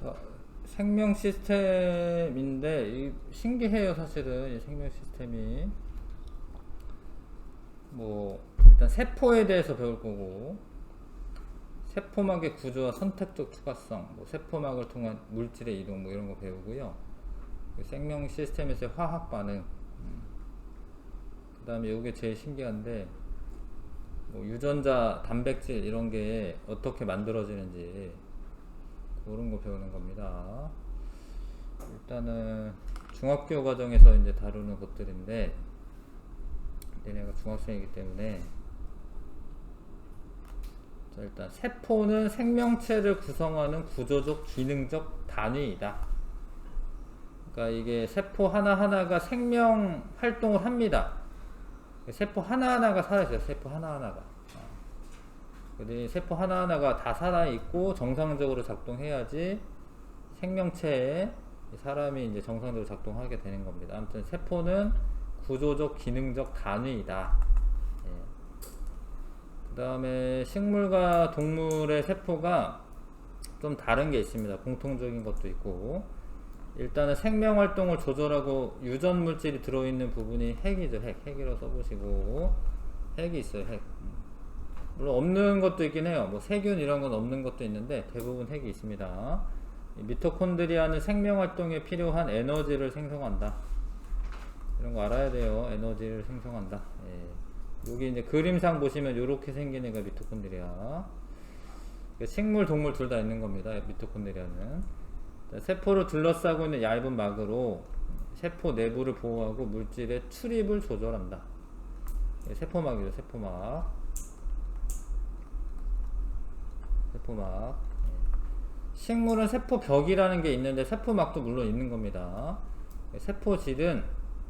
자, 생명 시스템인데 신기해요. 사실은 이 생명 시스템이 뭐 일단 세포에 대해서 배울 거고, 세포막의 구조와 선택적 추가성, 뭐 세포막을 통한 물질의 이동 뭐 이런 거 배우고요. 생명 시스템에서의 화학 반응, 그 다음에 이게 제일 신기한데 뭐 유전자, 단백질 이런 게 어떻게 만들어지는지 그런 거 배우는 겁니다. 일단은 중학교 과정에서 이제 다루는 것들인데, 얘네가 중학생이기 때문에, 자, 일단 세포는 생명체를 구성하는 구조적 기능적 단위이다. 그러니까 이게 세포 하나하나가 생명 활동을 합니다. 세포 하나하나가 살아있어요. 세포 하나하나가. 근데 세포 하나하나가 다 살아있고 정상적으로 작동해야지 생명체에 사람이 이제 정상적으로 작동하게 되는 겁니다. 아무튼 세포는 구조적 기능적 단위이다. 예. 그 다음에 식물과 동물의 세포가 좀 다른 게 있습니다. 공통적인 것도 있고, 일단은 생명 활동을 조절하고 유전 물질이 들어있는 부분이 핵이죠. 핵이라고 써보시고, 핵이 있어요. 핵. 물론 없는 것도 있긴 해요. 뭐 세균 이런 건 없는 것도 있는데 대부분 핵이 있습니다. 미토콘드리아는 생명 활동에 필요한 에너지를 생성한다. 이런 거 알아야 돼요. 에너지를 생성한다. 예. 여기 이제 그림상 보시면 이렇게 생긴 애가 미토콘드리아. 식물, 동물 둘 다 있는 겁니다. 미토콘드리아는. 세포를 둘러싸고 있는 얇은 막으로 세포 내부를 보호하고 물질의 출입을 조절한다. 예, 세포막이죠. 세포막. 세포막. 식물은 세포벽이라는 게 있는데 세포막도 물론 있는 겁니다. 세포질은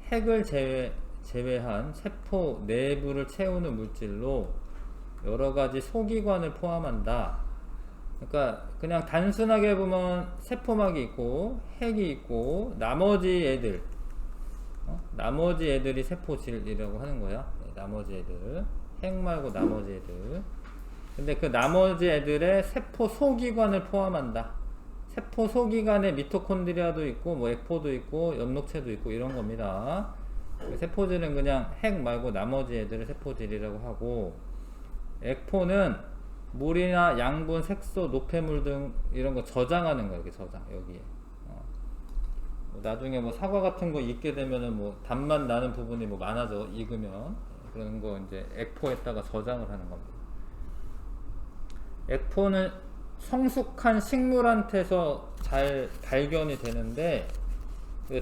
핵을 제외한 세포 내부를 채우는 물질로 여러가지 소기관을 포함한다. 그러니까 그냥 단순하게 보면 세포막이 있고 핵이 있고 나머지 애들이 세포질이라고 하는 거야. 나머지 애들, 핵 말고 나머지 애들. 근데 그 나머지 애들의 세포 소기관을 포함한다. 세포 소기관에 미토콘드리아도 있고 뭐 액포도 있고 엽록체도 있고 이런 겁니다. 세포질은 그냥 핵 말고 나머지 애들을 세포질이라고 하고, 액포는 물이나 양분, 색소, 노폐물 등 이런 거 저장하는 거예요. 이렇게 저장, 여기에. 나중에 뭐 사과 같은 거 익게 되면은 뭐 단맛 나는 부분이 뭐 많아져, 익으면. 그런 거 이제 액포에다가 저장을 하는 겁니다. 액포는 성숙한 식물한테서 잘 발견이 되는데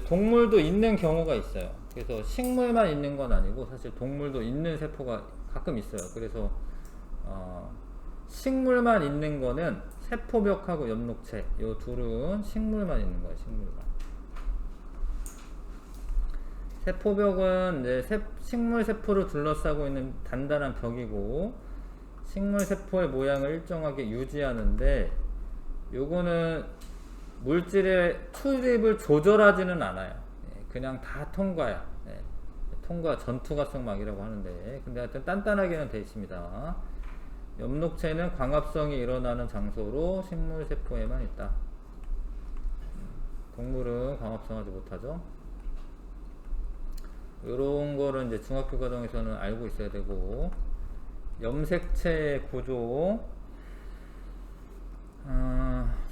동물도 있는 경우가 있어요. 그래서 식물만 있는 건 아니고 사실 동물도 있는 세포가 가끔 있어요. 그래서 식물만 있는 거는 세포벽하고 엽록체, 이 둘은 식물만 있는 거예요. 식물만. 세포벽은 이제 식물 세포를 둘러싸고 있는 단단한 벽이고, 식물 세포의 모양을 일정하게 유지하는데, 요거는 물질의 출입을 조절하지는 않아요. 그냥 다 통과야. 통과, 전투가성막이라고 하는데, 근데 하여튼 단단하게는 되어 있습니다. 엽록체는 광합성이 일어나는 장소로 식물 세포에만 있다. 동물은 광합성하지 못하죠. 요런 거를 이제 중학교 과정에서는 알고 있어야 되고, 염색체의 구조,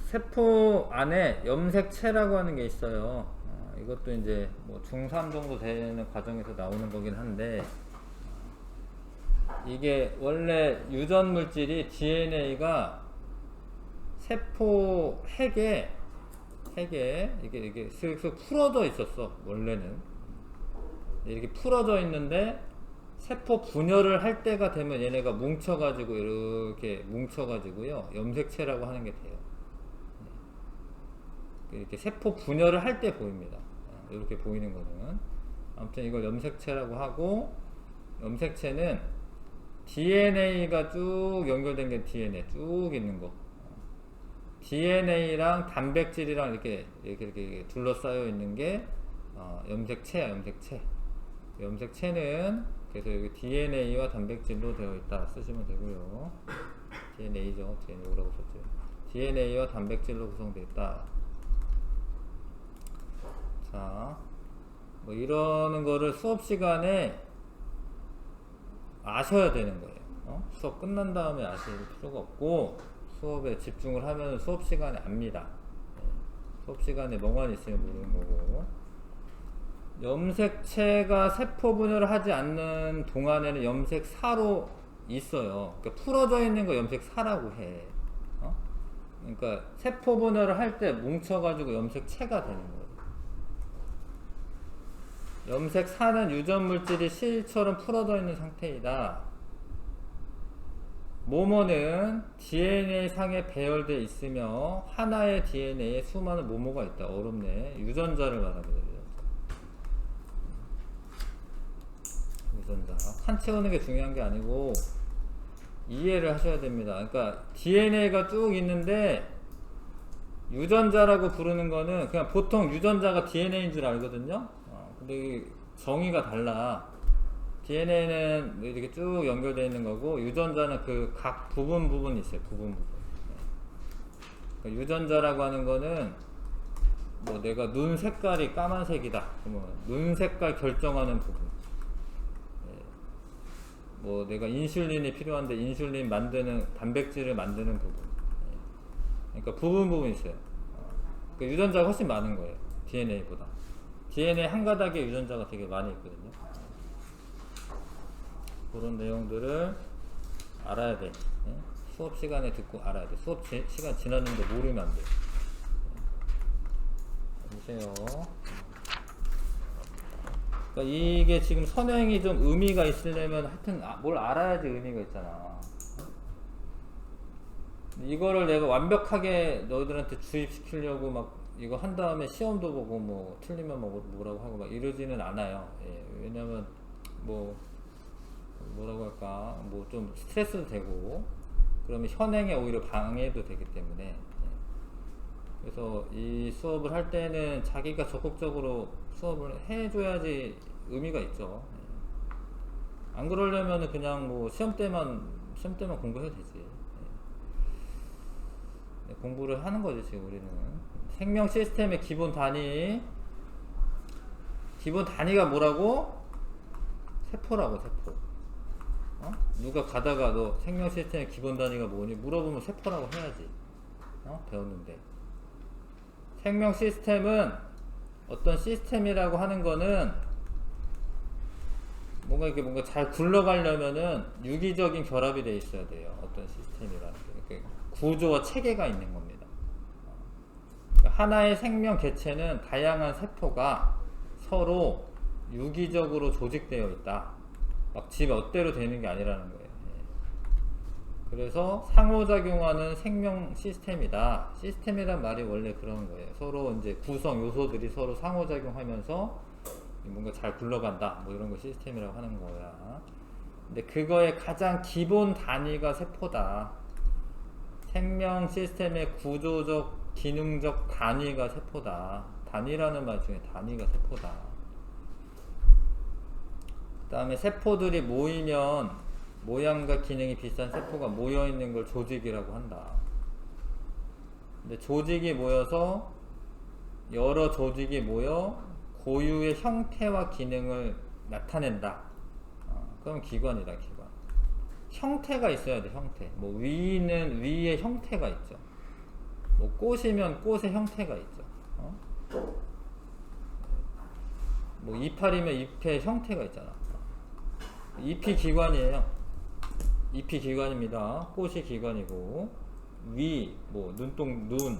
세포 안에 염색체라고 하는 게 있어요. 이것도 이제 뭐 중3 정도 되는 과정에서 나오는 거긴 한데, 이게 원래 유전 물질이 DNA가 세포 핵에 이게 슥슥 풀어져 있었어. 원래는 이렇게 풀어져 있는데 세포 분열을 할 때가 되면 얘네가 뭉쳐가지고 이렇게 뭉쳐가지고요 염색체라고 하는 게 돼요. 이렇게 세포 분열을 할 때 보입니다. 이렇게 보이는 거는. 아무튼 이걸 염색체라고 하고, 염색체는 DNA가 쭉 연결된 게 DNA 쭉 있는 거. DNA랑 단백질이랑 이렇게 둘러싸여 있는 게 염색체야. 염색체는 그래서 여기 DNA와 단백질로 되어 있다 쓰시면 되고요. DNA죠. DNA라고 썼죠. DNA와 단백질로 구성되어 있다. 자, 뭐 이러는 거를 수업 시간에 아셔야 되는 거예요. 수업 끝난 다음에 아실 필요가 없고, 수업에 집중을 하면 수업 시간에 압니다. 수업 시간에 멍하니 있으면 모르는 거고. 염색체가 세포 분열을 하지 않는 동안에는 염색사로 있어요. 그러니까 풀어져 있는 거 염색사라고 해. 그러니까 세포 분열을 할 때 뭉쳐가지고 염색체가 되는 거예요. 염색사는 유전 물질이 실처럼 풀어져 있는 상태이다. 모모는 DNA 상에 배열되어 있으며 하나의 DNA에 수많은 모모가 있다. 어렵네. 유전자를 말합니다. 유전자. 칸 채우는 게 중요한 게 아니고 이해를 하셔야 됩니다. 그러니까 DNA가 쭉 있는데 유전자라고 부르는 거는 그냥 보통 유전자가 DNA인 줄 알거든요. 근데 정의가 달라. DNA는 이렇게 쭉 연결되어 있는 거고 유전자는 그 각 부분이 있어요. 부분. 그러니까 유전자라고 하는 거는 뭐 내가 눈 색깔이 까만색이다. 그러면 눈 색깔 결정하는 부분. 뭐 내가 인슐린이 필요한데 인슐린 만드는 단백질을 만드는 부분. 그러니까 부분 있어요. 그 유전자가 훨씬 많은 거예요. DNA보다. DNA 한 가닥에 유전자가 되게 많이 있거든요. 그런 내용들을 알아야 돼. 수업 시간에 듣고 알아야 돼. 수업 시간 지났는데 모르면 안 돼. 보세요. 그러니까 이게 지금 선행이 좀 의미가 있으려면 하여튼 뭘 알아야지 의미가 있잖아. 이거를 내가 완벽하게 너희들한테 주입시키려고 막 이거 한 다음에 시험도 보고 뭐 틀리면 뭐라고 하고 막 이러지는 않아요. 예, 왜냐면 뭐 뭐라고 할까 뭐 좀 스트레스도 되고 그러면 현행에 오히려 방해도 되기 때문에 예. 그래서 이 수업을 할 때는 자기가 적극적으로 수업을 해줘야지 의미가 있죠. 예. 안 그러려면 그냥 뭐 시험 때만 공부해도 되지. 예. 공부를 하는 거지 지금 우리는. 생명 시스템의 기본 단위가 뭐라고? 세포라고. 세포. 누가 가다가 너 생명 시스템의 기본 단위가 뭐니? 물어보면 세포라고 해야지. 배웠는데. 생명 시스템은 어떤 시스템이라고 하는 거는 뭔가 잘 굴러가려면은 유기적인 결합이 돼 있어야 돼요. 어떤 시스템이라는 게. 구조와 체계가 있는 겁니다. 하나의 생명 개체는 다양한 세포가 서로 유기적으로 조직되어 있다. 막 지 멋대로 되는 게 아니라는 거예요. 그래서 상호작용하는 생명 시스템이다. 시스템이란 말이 원래 그런 거예요. 서로 이제 구성 요소들이 서로 상호작용하면서 뭔가 잘 굴러간다. 뭐 이런 거 시스템이라고 하는 거야. 근데 그거의 가장 기본 단위가 세포다. 생명 시스템의 구조적 기능적 단위가 세포다. 단위라는 말 중에 단위가 세포다. 그 다음에 세포들이 모이면 모양과 기능이 비슷한 세포가 모여있는 걸 조직이라고 한다. 근데 조직이 모여서 여러 조직이 모여 고유의 형태와 기능을 나타낸다. 그럼 기관이다. 기관. 형태가 있어야 돼. 형태. 뭐 위는 위의 형태가 있죠. 뭐 꽃이면 꽃의 형태가 있죠. 뭐 이파리면 잎의 형태가 있잖아. 잎이 기관이에요. 잎이 기관입니다. 꽃이 기관이고 위, 뭐 눈동, 눈,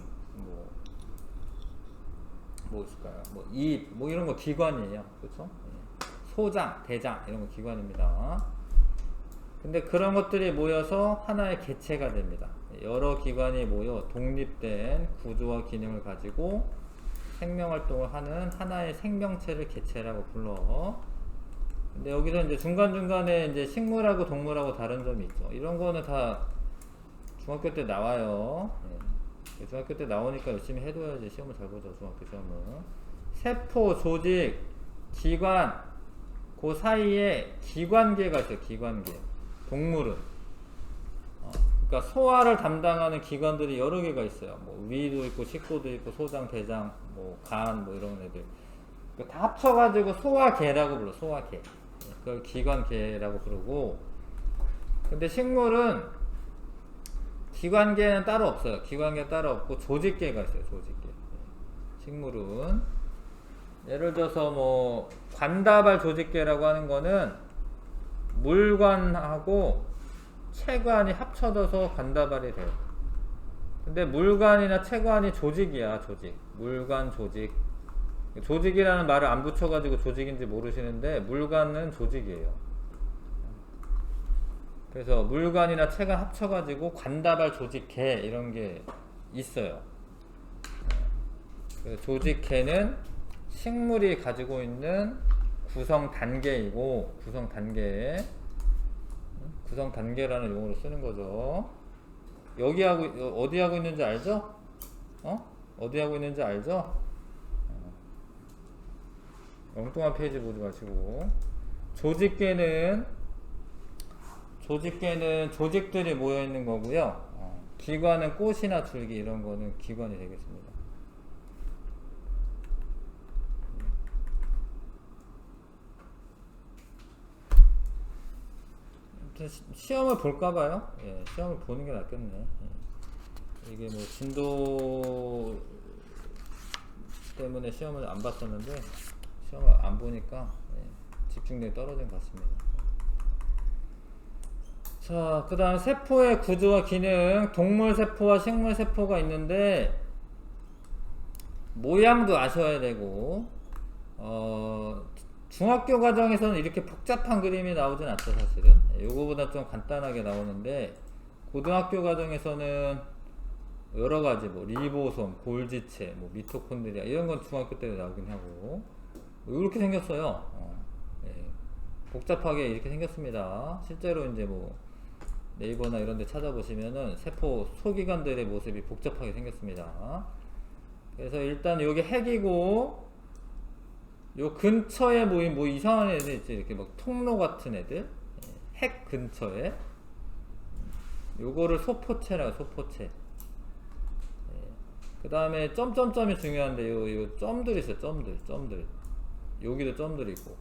뭐 있을까요? 뭐 입, 뭐 이런 거 기관이에요. 그렇죠? 소장, 대장 이런 거 기관입니다. 근데 그런 것들이 모여서 하나의 개체가 됩니다. 여러 기관이 모여 독립된 구조와 기능을 가지고 생명활동을 하는 하나의 생명체를 개체라고 불러. 근데 여기서 이제 중간중간에 이제 식물하고 동물하고 다른 점이 있죠. 이런 거는 다 중학교 때 나와요. 네. 중학교 때 나오니까 열심히 해둬야지 시험을 잘 보죠. 중학교 시험은. 세포, 조직, 기관, 그 사이에 기관계가 있어요. 기관계. 동물은. 그러니까 소화를 담당하는 기관들이 여러 개가 있어요. 뭐 위도 있고 식도도 있고 소장, 대장, 뭐 간, 뭐 이런 애들 다 합쳐가지고 소화계라고 불러. 소화계. 그걸 기관계라고 부르고. 근데 식물은 기관계는 따로 없어요. 기관계 따로 없고 조직계가 있어요. 조직계. 식물은 예를 들어서 뭐 관다발 조직계라고 하는 거는 물관하고 체관이 합쳐져서 관다발이 돼요. 근데 물관이나 체관이 조직이야. 조직. 물관 조직. 조직이라는 말을 안 붙여가지고 조직인지 모르시는데 물관은 조직이에요. 그래서 물관이나 체관 합쳐가지고 관다발 조직계 이런 게 있어요. 조직계는 식물이 가지고 있는 구성 단계이고 구성 단계라는 용어로 쓰는 거죠. 여기 하고 어디 하고 있는지 알죠? 어디 하고 있는지 알죠? 엉뚱한 페이지 보지 마시고. 조직계는 조직들이 모여 있는 거고요. 기관은 꽃이나 줄기 이런 거는 기관이 되겠습니다. 시험을 볼까봐요. 예, 시험을 보는 게 낫겠네. 예. 이게 뭐 진도 때문에 시험을 안 봤었는데 시험을 안 보니까 집중력이 떨어진 것 같습니다. 자, 그 다음 세포의 구조와 기능. 동물 세포와 식물 세포가 있는데 모양도 아셔야 되고 중학교 과정에서는 이렇게 복잡한 그림이 나오진 않죠. 사실은 요거보다 좀 간단하게 나오는데 고등학교 과정에서는 여러가지 뭐 리보솜, 골지체, 뭐 미토콘드리아 이런 건 중학교 때 나오긴 하고 이렇게 생겼어요. 예. 복잡하게 이렇게 생겼습니다. 실제로 이제 뭐 네이버나 이런 데 찾아보시면은 세포 소기관들의 모습이 복잡하게 생겼습니다. 그래서 일단 요게 핵이고 요 근처에 모인 뭐 이상한 애들 있지. 이렇게 막 통로 같은 애들. 핵 근처에. 요거를 소포체라고, 소포체. 그 다음에 점점점이 중요한데 요 점들 있어요. 점들. 여기도 점들이 있고.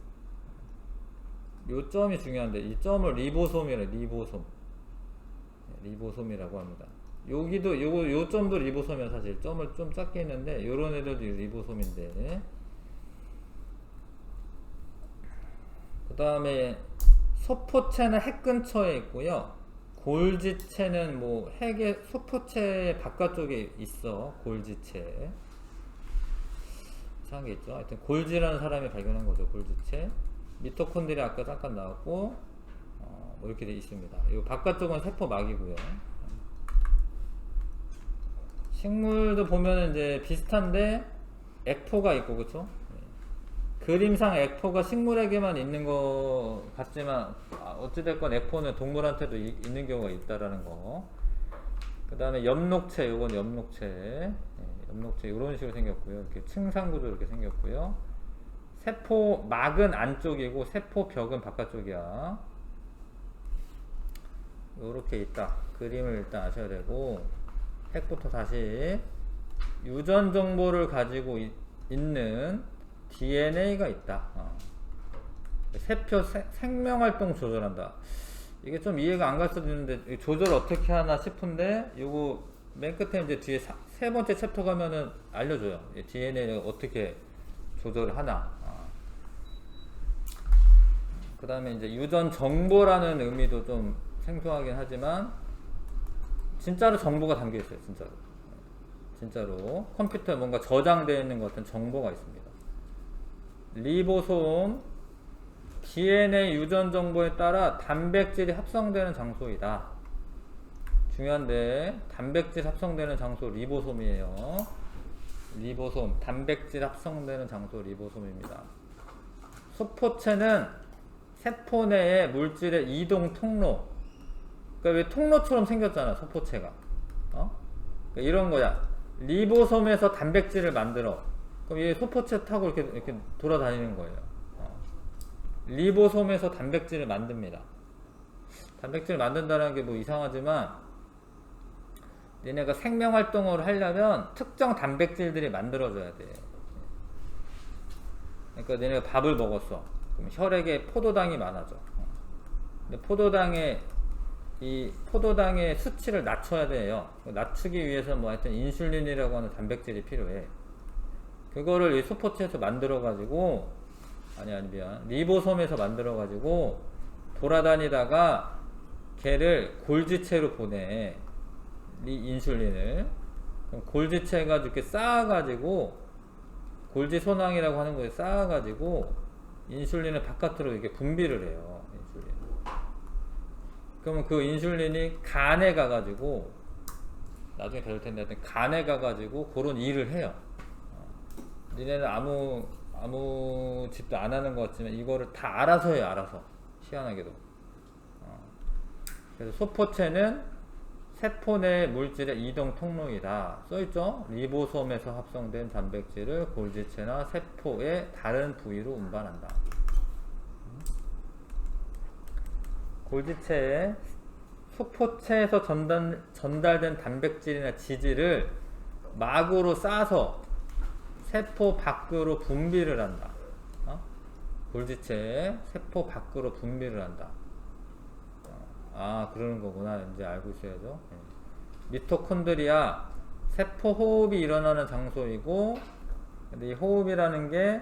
요 점이 중요한데 이 점을 리보솜이라고, 리보솜이라고 합니다. 여기도 요 점도 리보솜이야. 사실 점을 좀 작게 했는데 요런 애들도 리보솜인데. 그 다음에 소포체는 핵 근처에 있고요. 골지체는 뭐 핵의 소포체 바깥쪽에 있어. 골지체. 이상한 게 있죠. 하여튼 골지라는 사람이 발견한 거죠. 골지체. 미토콘드리아 아까 잠깐 나왔고 뭐 이렇게 돼 있습니다. 이 바깥쪽은 세포막이고요. 식물도 보면 이제 비슷한데 액포가 있고 그쵸? 그림상 액포가 식물에게만 있는 것 같지만 어찌됐건 액포는 동물한테도 있는 경우가 있다라는 거. 그 다음에 엽록체, 요건 엽록체. 엽록체 이런 식으로 생겼고요. 이렇게 층상구도 이렇게 생겼고요. 세포막은 안쪽이고 세포벽은 바깥쪽이야. 요렇게 있다. 그림을 일단 아셔야 되고 핵부터 다시 유전 정보를 가지고 있는 DNA가 있다. 세포 생명활동 조절한다. 이게 좀 이해가 안 갈 수도 있는데 조절 어떻게 하나 싶은데 요거 맨 끝에 이제 뒤에 세 번째 챕터 가면은 알려줘요. DNA를 어떻게 조절을 하나. 그 다음에 이제 유전 정보라는 의미도 좀 생소하긴 하지만 진짜로 정보가 담겨 있어요. 진짜로 컴퓨터에 뭔가 저장되어 있는 것 같은 정보가 있습니다. 리보솜, DNA 유전 정보에 따라 단백질이 합성되는 장소이다. 중요한데 단백질 합성되는 장소 리보솜이에요. 리보솜, 단백질 합성되는 장소 리보솜입니다. 소포체는 세포 내의 물질의 이동 통로. 그러니까 왜 통로처럼 생겼잖아, 소포체가. 그러니까 이런 거야. 리보솜에서 단백질을 만들어. 그럼 이 소포체 타고 이렇게 돌아다니는 거예요. 리보솜에서 단백질을 만듭니다. 단백질을 만든다는 게 뭐 이상하지만 얘네가 생명활동을 하려면 특정 단백질들이 만들어져야 돼. 그러니까 얘네가 밥을 먹었어. 그럼 혈액에 포도당이 많아져. 근데 포도당의 수치를 낮춰야 돼요. 낮추기 위해서 뭐 하여튼 인슐린이라고 하는 단백질이 필요해. 그거를 이 소포체에서 만들어가지고, 미안. 리보솜에서 만들어가지고, 돌아다니다가 걔를 골지체로 보내. 이 인슐린을. 그럼 골지체가 이렇게 쌓아가지고, 골지소낭이라고 하는 거에 쌓아가지고, 인슐린을 바깥으로 이렇게 분비를 해요. 인슐린. 그러면 그 인슐린이 간에 가가지고, 나중에 배울 텐데, 하여튼 간에 가가지고, 그런 일을 해요. 니네는 아무 집도 안 하는 것 같지만 이거를 다 알아서 해요. 알아서 희한하게도. 그래서 소포체는 세포 내 물질의 이동 통로이다 써있죠. 리보솜에서 합성된 단백질을 골지체나 세포의 다른 부위로 운반한다. 골지체에 소포체에서 전달된 단백질이나 지질을 막으로 싸서 세포 밖으로 분비를 한다. 골지체에 세포 밖으로 분비를 한다. 그러는 거구나. 이제 알고 있어야죠. 미토콘드리아, 세포 호흡이 일어나는 장소이고, 근데 이 호흡이라는 게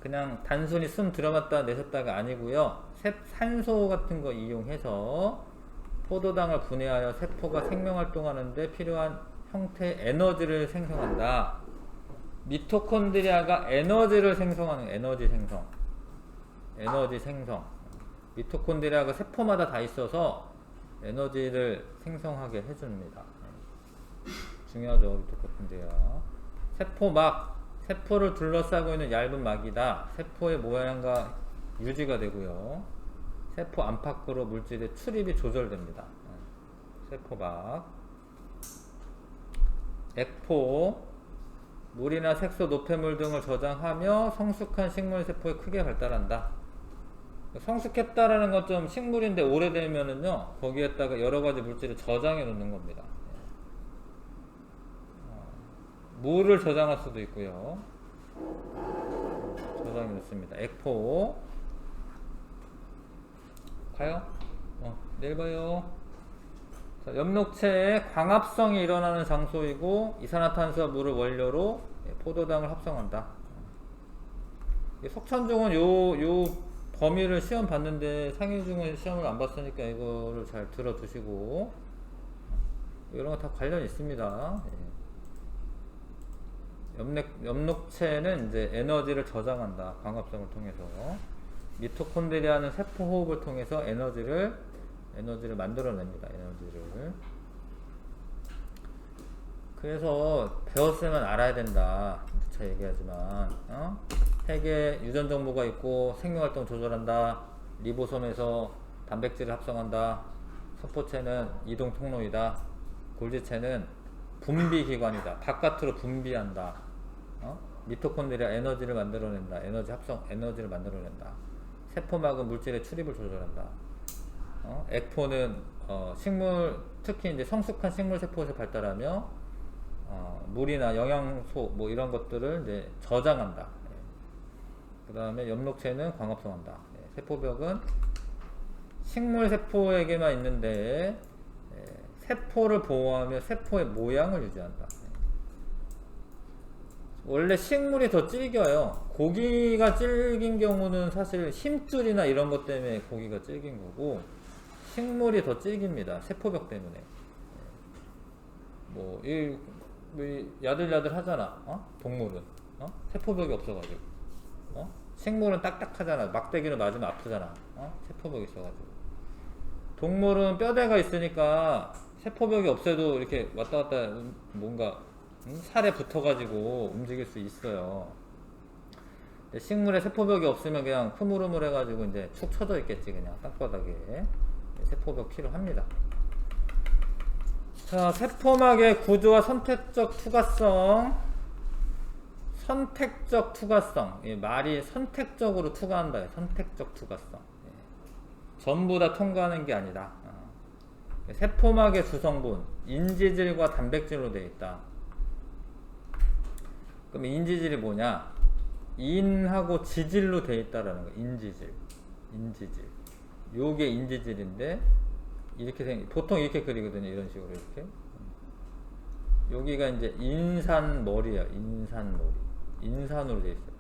그냥 단순히 숨 들어갔다 내셨다가 아니고요. 산소 같은 거 이용해서 포도당을 분해하여 세포가 생명활동하는데 필요한 형태의 에너지를 생성한다. 미토콘드리아가 에너지를 생성하는 에너지 생성. 미토콘드리아가 세포마다 다 있어서 에너지를 생성하게 해줍니다. 중요하죠, 미토콘드리아. 세포막, 세포를 둘러싸고 있는 얇은 막이다. 세포의 모양과 유지가 되고요. 세포 안팎으로 물질의 출입이 조절됩니다. 세포막. 액포, 물이나 색소, 노폐물 등을 저장하며 성숙한 식물세포에 크게 발달한다. 성숙했다라는 건 좀 식물인데 오래되면은요, 거기에다가 여러가지 물질을 저장해 놓는 겁니다. 물을 저장할 수도 있고요. 저장해 놓습니다. 액포. 가요? 내일 봐요. 자, 엽록체에 광합성이 일어나는 장소이고, 이산화탄소와 물을 원료로 포도당을 합성한다. 석천중은 요 범위를 시험 봤는데 상위중은 시험을 안 봤으니까 이거를 잘 들어두시고, 이런 거 다 관련 있습니다. 엽록체는 이제 에너지를 저장한다. 광합성을 통해서. 미토콘드리아는 세포 호흡을 통해서 에너지를 만들어냅니다. 에너지를. 그래서 배웠으면 알아야 된다. 누차 얘기하지만, 핵에 유전 정보가 있고 생명활동 조절한다. 리보솜에서 단백질을 합성한다. 소포체는 이동 통로이다. 골지체는 분비기관이다. 바깥으로 분비한다. 미토콘드리아 에너지를 만들어낸다. 에너지를 만들어낸다. 세포막은 물질의 출입을 조절한다. 액포는 특히 이제 성숙한 식물 세포에서 발달하며 물이나 영양소 뭐 이런 것들을 이제 저장한다. 그 다음에 엽록체는 광합성한다. 세포벽은 식물 세포에게만 있는데 세포를 보호하며 세포의 모양을 유지한다. 원래 식물이 더 질겨요. 고기가 질긴 경우는 사실 힘줄이나 이런 것 때문에 고기가 질긴 거고, 식물이 더 질깁니다. 세포벽 때문에. 야들야들 하잖아. 동물은. 세포벽이 없어가지고. 식물은 딱딱하잖아. 막대기를 맞으면 아프잖아. 세포벽이 있어가지고. 동물은 뼈대가 있으니까 세포벽이 없어도 이렇게 왔다 갔다 뭔가 살에 붙어가지고 움직일 수 있어요. 식물에 세포벽이 없으면 그냥 흐물흐물 해가지고 이제 축 처져 있겠지. 그냥 땅바닥에. 세포벽 필요합니다. 자, 세포막의 구조와 선택적 투과성. 선택적 투과성. 말이 선택적으로 투과한다. 선택적 투과성. 전부 다 통과하는 게 아니다. 세포막의 구성분. 인지질과 단백질로 되어 있다. 그럼 인지질이 뭐냐? 인하고 지질로 되어 있다라는 거. 인지질. 요게 인지질인데 이렇게 보통 이렇게 그리거든요. 이런 식으로 이렇게. 여기가 이제 인산머리야. 인산머리. 인산으로 되어 있어요.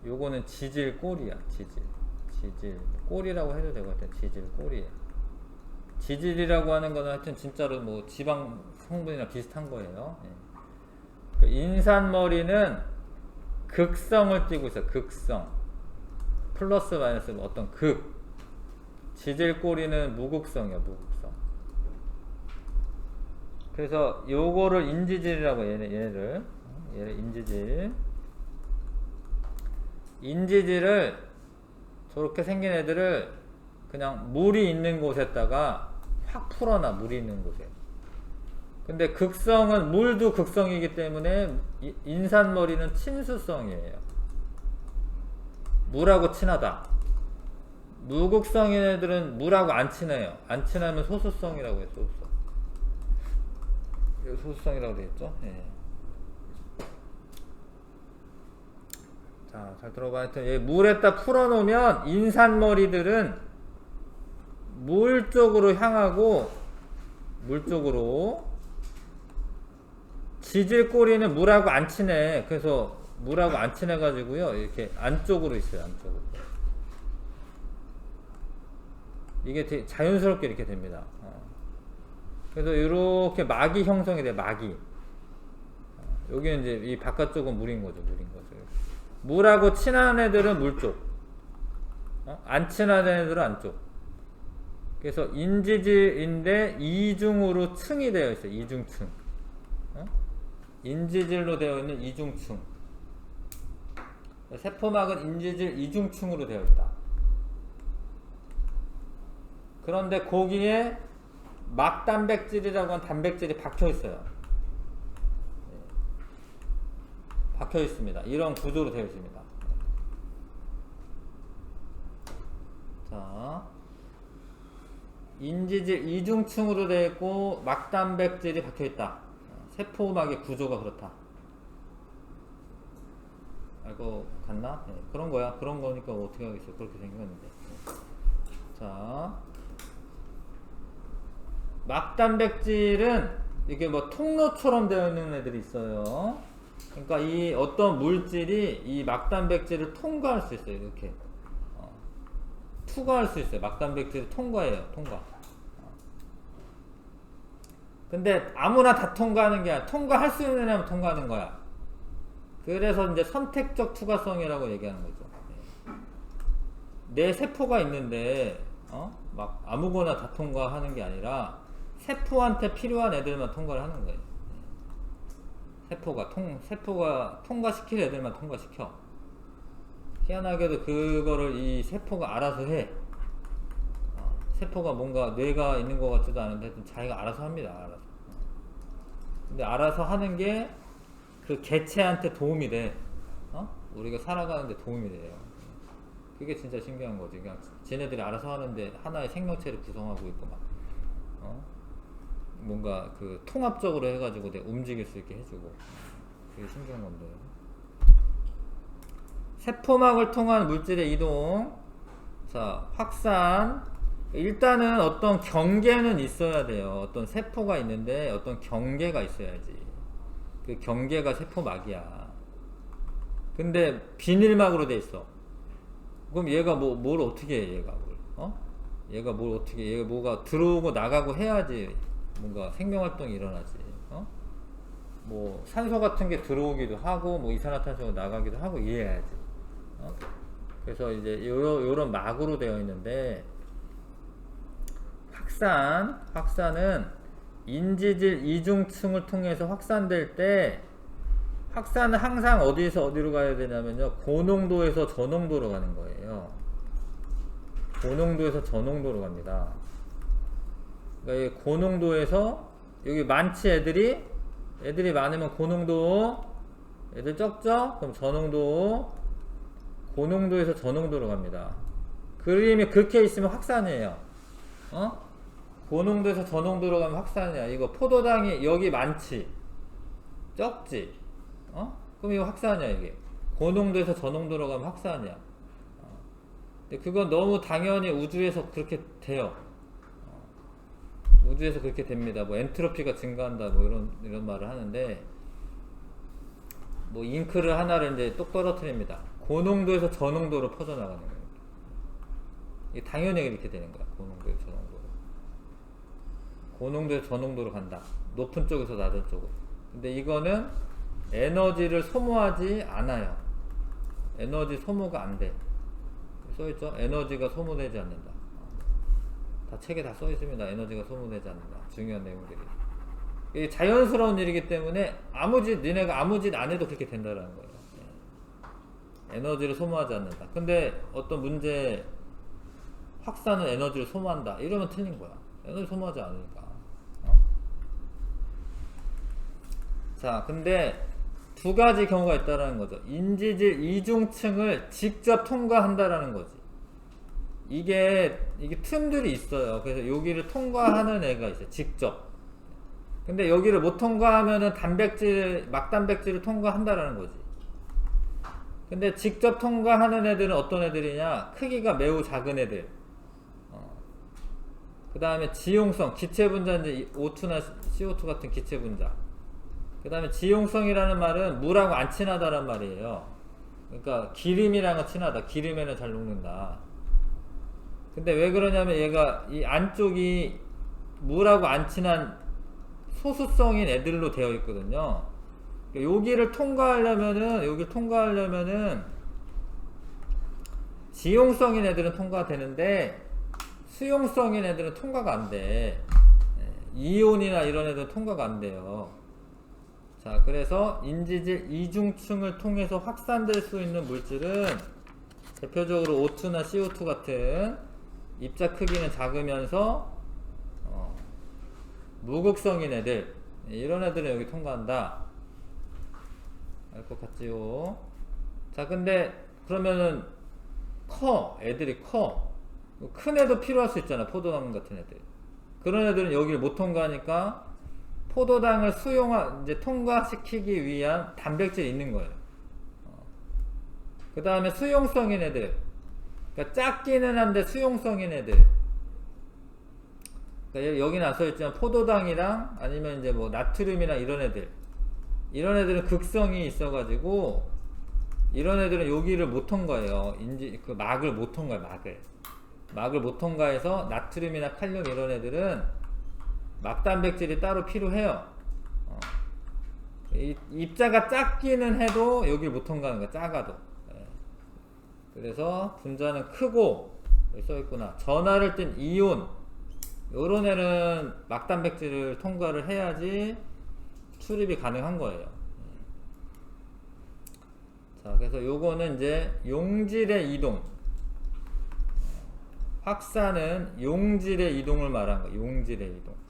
요거는 지질 꼬리야. 지질 꼬리라고 해도 될 것 같아요. 지질 꼬리에. 지질이라고 하는 거는 하여튼 진짜로 뭐 지방 성분이나 비슷한 거예요. 예. 인산머리는 극성을 띠고 있어요. 극성. 플러스 마이너스 뭐 어떤 극. 지질 꼬리는 무극성이야. 무극성. 그래서 요거를 인지질이라고 얘를 인지질을 저렇게 생긴 애들을 그냥 물이 있는 곳에다가 확 풀어놔. 물이 있는 곳에. 근데 극성은 물도 극성이기 때문에 인산머리는 친수성이에요. 물하고 친하다. 무극성인 애들은 물하고 안 친해요. 안 친하면 소수성이라고 해요. 소수성. 소수성이라고 되겠죠? 예. 자, 잘 들어봐. 하여튼 물에다 풀어놓으면 인산머리들은 물 쪽으로 향하고 물 쪽으로, 지질꼬리는 물하고 안 친해. 그래서 물하고 안 친해가지고요. 이렇게 안쪽으로 있어요. 안쪽으로. 이게 되게 자연스럽게 이렇게 됩니다. 그래서 이렇게 막이 형성이 돼. 막이. 여기는 이제 이 바깥쪽은 물인 거죠. 물하고 친한 애들은 물 쪽, 안 친한 애들은 안쪽. 그래서 인지질인데 이중으로 층이 되어 있어요. 이중층. 인지질로 되어 있는 이중층. 세포막은 인지질 이중층으로 되어 있다. 그런데 거기에 막단백질이라고 하는 단백질이 박혀 있어요. 박혀 있습니다. 이런 구조로 되어 있습니다. 자, 인지질 이중층으로 되어 있고 막단백질이 박혀 있다. 세포막의 구조가 그렇다. 알고 갔나? 네, 그런 거야. 그런 거니까 어떻게 하겠어. 그렇게 생겼는데. 자, 막단백질은 이게 뭐 통로처럼 되어 있는 애들이 있어요. 그러니까 이 어떤 물질이 이 막단백질을 통과할 수 있어요. 이렇게 투과할 수 있어요. 막단백질을 통과해요. 통과. 근데 아무나 다 통과하는 게 아니라 통과할 수 있는 애만 통과하는 거야. 그래서 이제 선택적 투과성이라고 얘기하는 거죠. 내 세포가 있는데 막 아무거나 다 통과하는 게 아니라 세포한테 필요한 애들만 통과를 하는 거예요. 세포가 통과시킬 애들만 통과시켜. 희한하게도 그거를 이 세포가 알아서 해. 세포가 뭔가 뇌가 있는 것 같지도 않은데 자기가 알아서 합니다. 알아서. 근데 알아서 하는 게 그 개체한테 도움이 돼. 우리가 살아가는데 도움이 돼요. 그게 진짜 신기한 거지. 그냥 쟤네들이 알아서 하는데 하나의 생명체를 구성하고 있고 막 뭔가 그 통합적으로 해가지고 내가 움직일 수 있게 해주고. 되게 신기한 건데. 세포막을 통한 물질의 이동. 자, 확산. 일단은 어떤 경계는 있어야 돼요. 어떤 세포가 있는데 어떤 경계가 있어야지. 그 경계가 세포막이야. 근데 비닐막으로 돼 있어. 그럼 얘가 뭘 어떻게 해, 얘가 뭘 어떻게 해. 얘가 뭐가 들어오고 나가고 해야지 뭔가 생명활동이 일어나지. 뭐 산소 같은 게 들어오기도 하고 뭐 이산화탄소가 나가기도 하고 이래야지. 그래서 이제 요런 막으로 되어 있는데, 확산은 인지질 이중층을 통해서 확산될 때, 확산은 항상 어디에서 어디로 가야 되냐면요, 고농도에서 저농도로 가는 거예요. 고농도에서 저농도로 갑니다. 그러니까 고농도에서 여기 많지 애들이 많으면 고농도, 애들 적죠? 그럼 저농도, 고농도에서 저농도로 갑니다. 그림이 그렇게 있으면 확산이에요. 고농도에서 저농도로 가면 확산이야. 이거 포도당이 여기 많지? 적지? 그럼 이거 확산이야, 이게. 고농도에서 저농도로 가면 확산이야. 근데 그건 너무 당연히 우주에서 그렇게 돼요. 우주에서 그렇게 됩니다. 뭐 엔트로피가 증가한다, 뭐 이런 말을 하는데, 뭐 잉크를 하나를 이제 똑 떨어뜨립니다. 고농도에서 저농도로 퍼져나가는 거예요. 이게 당연히 이렇게 되는 거야. 고농도에서 저농도로. 고농도에서 저농도로 간다. 높은 쪽에서 낮은 쪽으로. 근데 이거는 에너지를 소모하지 않아요. 에너지 소모가 안 돼. 써있죠? 에너지가 소모되지 않는다. 다 책에 다 써있습니다. 에너지가 소모되지 않는다. 중요한 내용들이. 이게 자연스러운 일이기 때문에 니네가 아무 짓 안 해도 그렇게 된다라는 거예요. 에너지를 소모하지 않는다. 근데 어떤 문제, 확산은 에너지를 소모한다. 이러면 틀린 거야. 에너지 소모하지 않으니까. 자, 근데 두 가지 경우가 있다라는 거죠. 인지질 이중층을 직접 통과한다라는 거지. 이게 틈들이 있어요. 그래서 여기를 통과하는 애가 있어요. 직접. 근데 여기를 못 통과하면은 막단백질을 통과한다라는 거지. 근데 직접 통과하는 애들은 어떤 애들이냐? 크기가 매우 작은 애들. 그 다음에 지용성, 기체분자인데 O2나 CO2 같은 기체분자. 그 다음에 지용성이라는 말은 물하고 안 친하다란 말이에요. 그러니까 기름이랑은 친하다. 기름에는 잘 녹는다. 근데 왜 그러냐면 얘가 이 안쪽이 물하고 안 친한 소수성인 애들로 되어 있거든요. 그러니까 여기를 통과하려면은 지용성인 애들은 통과가 되는데 수용성인 애들은 통과가 안 돼. 이온이나 이런 애들은 통과가 안 돼요. 자, 그래서 인지질 이중층을 통해서 확산될 수 있는 물질은 대표적으로 O2나 CO2 같은 입자 크기는 작으면서 무극성인 애들, 이런 애들은 여기 통과한다. 알 것 같지요? 자, 근데 그러면은 애들이 커. 큰 애도 필요할 수 있잖아. 포도당 같은 애들. 그런 애들은 여기를 못 통과하니까 포도당을 이제 통과시키기 위한 단백질이 있는 거예요. 그 다음에 수용성인 애들. 그러니까 작기는 한데 수용성인 애들. 그러니까 여기는 안 써있지만 포도당이랑 아니면 이제 뭐 나트륨이나 이런 애들은 극성이 있어가지고 이런 애들은 여기를 못 통과해요. 그 막을 못 통과해. 막을 못 통과해서 나트륨이나 칼륨 이런 애들은 막단백질이 따로 필요해요. 입자가 작기는 해도 여기를 못 통과하는 거야. 작아도. 그래서 분자는 크고 여기 써있구나. 전하를 띤 이온, 요런 애는 막단백질을 통과를 해야지 출입이 가능한 거예요. 자, 그래서 요거는 이제 용질의 이동. 확산은 용질의 이동을 말하는 거예요. 용질의 이동.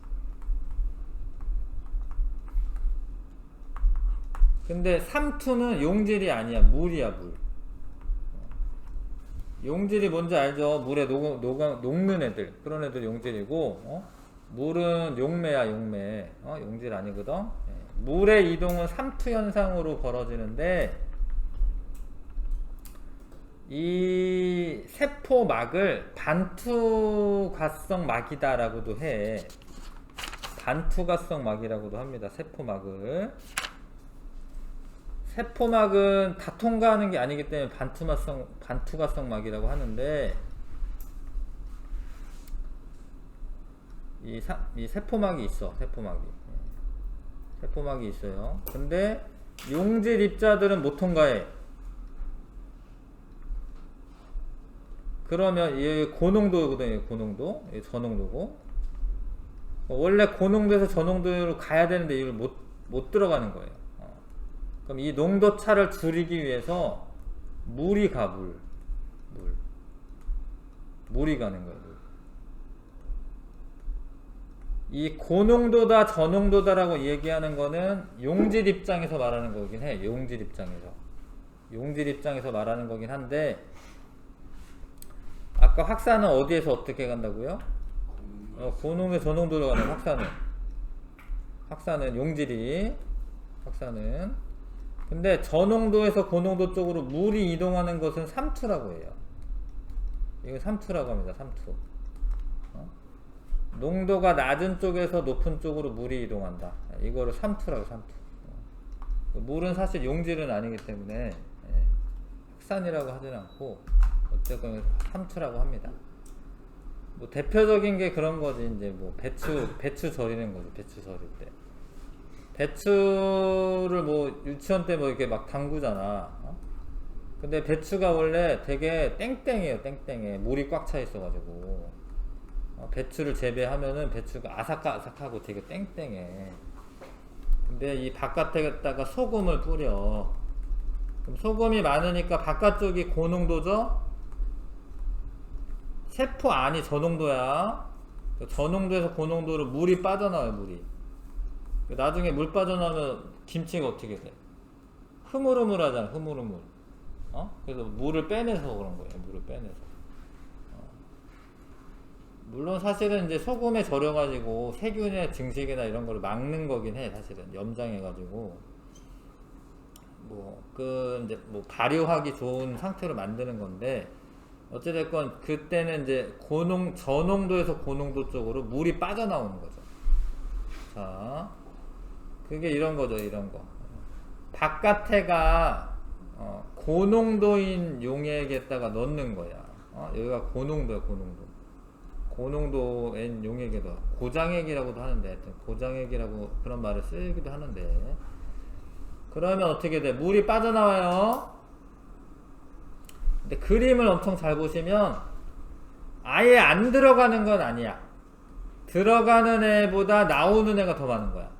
근데 삼투는 용질이 아니야. 물이야, 물. 용질이 뭔지 알죠? 물에 녹는 애들. 그런 애들 용질이고, 물은 용매야, 용매. 용질 아니거든? 물의 이동은 삼투 현상으로 벌어지는데, 이 세포막을 반투가성 막이다라고도 해. 반투가성 막이라고도 합니다. 세포막을. 세포막은 다 통과하는 게 아니기 때문에 반투가성 막이라고 하는데, 이 세포막이 있어. 세포막이 있어요. 근데 용질 입자들은 못 통과해. 그러면 얘 고농도거든요. 고농도. 얘 저농도고. 원래 고농도에서 저농도로 가야 되는데 이걸 못 들어가는 거예요. 그럼 이 농도 차를 줄이기 위해서 물이 가. 물이 가는 거예요. 이 고농도다 저농도다라고 얘기하는 거는 용질 입장에서 말하는 거긴 해. 용질 입장에서 말하는 거긴 한데, 아까 확산은 어디에서 어떻게 간다고요? 고농도 저농도로 가는 확산은 용질이 확산은. 근데 저농도에서 고농도 쪽으로 물이 이동하는 것은 삼투라고 해요. 이거 삼투라고 합니다. 삼투. 농도가 낮은 쪽에서 높은 쪽으로 물이 이동한다. 이거를 삼투라고. 삼투. 물은 사실 용질은 아니기 때문에 확산이라고 하진 않고 어쨌건 삼투라고 합니다. 뭐 대표적인 게 그런 거지. 이제 뭐 배추 절이는 거지. 배추 절일 때 배추를 뭐 유치원 때 뭐 이렇게 막 담그잖아. 근데 배추가 원래 되게 땡땡해요. 땡땡해. 물이 꽉 차 있어가지고 배추를 재배하면은 배추가 아삭아삭하고 되게 땡땡해. 근데 이 바깥에다가 소금을 뿌려. 그럼 소금이 많으니까 바깥쪽이 고농도죠? 세포 안이 저농도야. 저농도에서 고농도로 물이 빠져나와요. 물이. 나중에 물 빠져나오면 김치가 어떻게 돼? 흐물흐물하잖아. 흐물흐물. 그래서 물을 빼내서 그런 거예요. 물을 빼내서. 물론 사실은 이제 소금에 절여가지고 세균의 증식이나 이런 거를 막는 거긴 해. 사실은 염장해가지고 이제 발효하기 좋은 상태로 만드는 건데, 어찌됐건 그때는 이제 저농도에서 고농도 쪽으로 물이 빠져나오는 거죠. 자, 그게 이런 거죠. 이런 거. 바깥에가 고농도인 용액에다가 넣는 거야. 여기가 고농도야. 고농도인 용액에다 고장액이라고도 하는데, 하여튼 고장액이라고 그런 말을 쓰기도 하는데, 그러면 어떻게 돼? 물이 빠져나와요. 근데 그림을 엄청 잘 보시면 아예 안 들어가는 건 아니야. 들어가는 애보다 나오는 애가 더 많은 거야.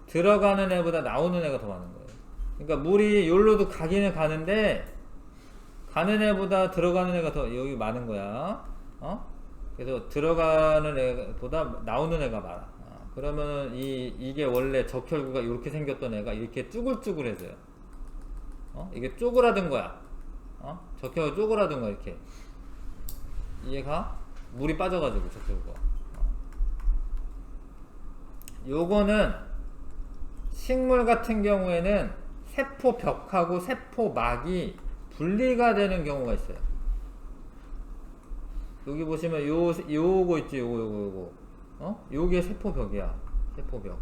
들어가는 애보다 나오는 애가 더 많은 거예요. 그러니까 물이 여기로도 가기는 가는데 가는 애보다 들어가는 애가 더 여기 많은 거야. 그래서 들어가는 애보다 나오는 애가 많아. 그러면은 이게 원래 적혈구가 이렇게 생겼던 애가 이렇게 쭈글쭈글해져요. 이게 쪼그라든 거야. 적혈구가 쪼그라든 거야. 이렇게. 이해가? 물이 빠져가지고 적혈구가. 요거는 식물 같은 경우에는 세포벽하고 세포막이 분리가 되는 경우가 있어요. 여기 보시면 요거 있지. 요거. 요게 세포벽이야. 세포벽.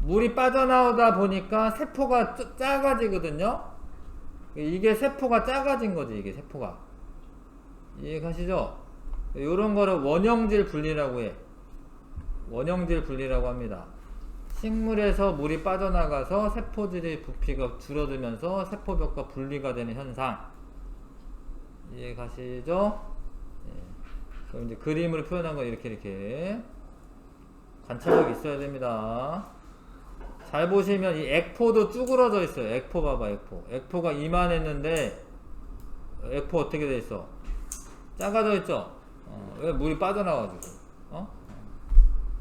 물이 빠져나오다 보니까 세포가 작아지거든요. 이게 세포가 작아진 거지. 이게 세포가. 이해가시죠? 요런 거를 원형질 분리라고 해. 원형질 분리라고 합니다. 식물에서 물이 빠져나가서 세포질의 부피가 줄어들면서 세포벽과 분리가 되는 현상. 이해가시죠? 그럼 이제 그림으로 표현한 건 이렇게 관찰력이 있어야 됩니다. 잘 보시면 이 액포도 쭈그러져 있어요. 액포 봐봐. 액포가 이만했는데 액포 어떻게 돼 있어? 작아져 있죠? 왜? 물이 빠져나와가지고.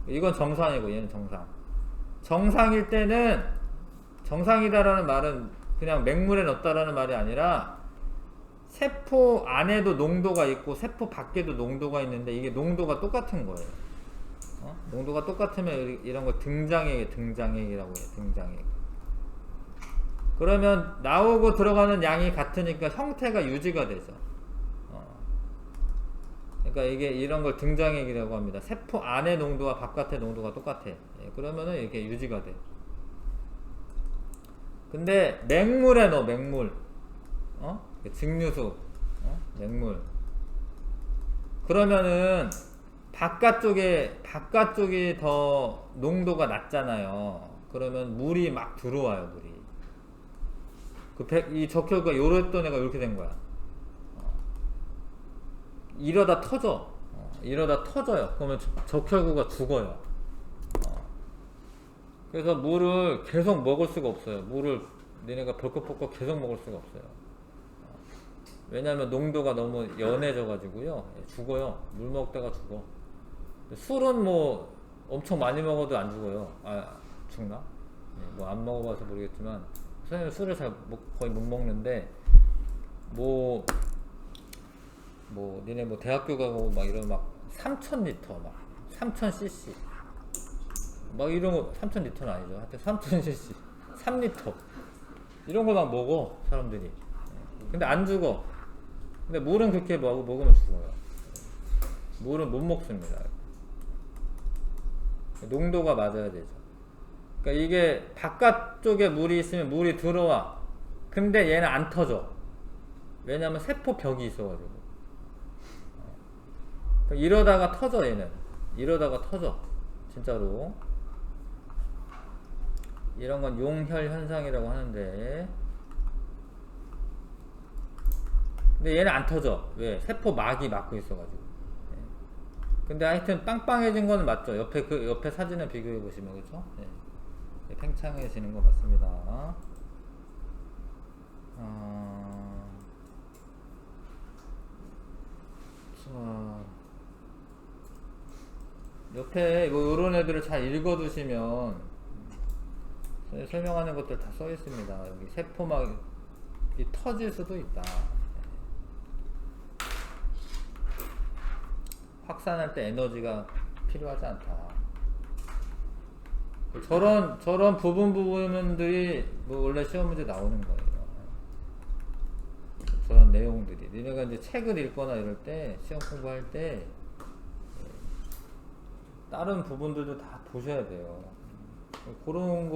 이건 정상이고 얘는 정상. 정상일 때는, 정상이다라는 말은 그냥 맹물에 넣었다라는 말이 아니라 세포 안에도 농도가 있고 세포 밖에도 농도가 있는데 이게 농도가 똑같은 거예요. 농도가 똑같으면 이런 거 등장액이라고 해요. 등장액. 그러면 나오고 들어가는 양이 같으니까 형태가 유지가 되죠. 그러니까 이게 이런 걸 등장액이라고 합니다. 세포 안의 농도와 바깥의 농도가 똑같아. 그러면은 이렇게 유지가 돼. 근데 맹물에 넣어. 맹물. 증류수. 맹물. 그러면은 바깥쪽이 더 농도가 낮잖아요. 그러면 물이 막 들어와요. 물이. 이 적혈구가 요랬던 애가 이렇게 된 거야. 이러다 터져. 이러다 터져요. 그러면 적혈구가 죽어요. 그래서 물을 계속 먹을 수가 없어요. 물을 니네가 벌컥벌컥 계속 먹을 수가 없어요. 왜냐하면 농도가 너무 연해져 가지고요. 죽어요. 물 먹다가 죽어. 술은 뭐 엄청 많이 먹어도 안 죽어요. 죽나? 뭐 안 먹어봐서 모르겠지만 선생님 술을 거의 못 먹는데 뭐 뭐 니네 뭐 대학교 가고 막 이런 막 3000리터 막 3000cc 막 이런 거 3000리터는 아니죠. 하여튼 3000cc 3리터 이런 거 막 먹어 사람들이. 근데 안 죽어. 근데 물은 그렇게 먹으면 죽어요. 물은 못 먹습니다. 농도가 맞아야 되죠. 그러니까 이게 바깥쪽에 물이 있으면 물이 들어와. 근데 얘는 안 터져. 왜냐면 세포 벽이 있어가지고. 이러다가 터져 얘는. 이러다가 터져. 진짜로. 이런 건 용혈 현상이라고 하는데. 근데 얘는 안 터져. 왜? 세포막이 막고 있어가지고. 근데 하여튼 빵빵해진 거는 맞죠. 옆에 사진을 비교해 보시면 그렇죠? 네. 팽창해지는 거 맞습니다. 자, 옆에 뭐 이런 애들을 잘 읽어두시면 설명하는 것들 다 써 있습니다. 여기 세포막이 터질 수도 있다. 확산할 때 에너지가 필요하지 않다. 저런 부분들이 뭐 원래 시험 문제 나오는 거예요. 저런 내용들이. 니네가 이제 책을 읽거나 이럴 때, 시험 공부할 때, 다른 부분들도 다 보셔야 돼요. 그런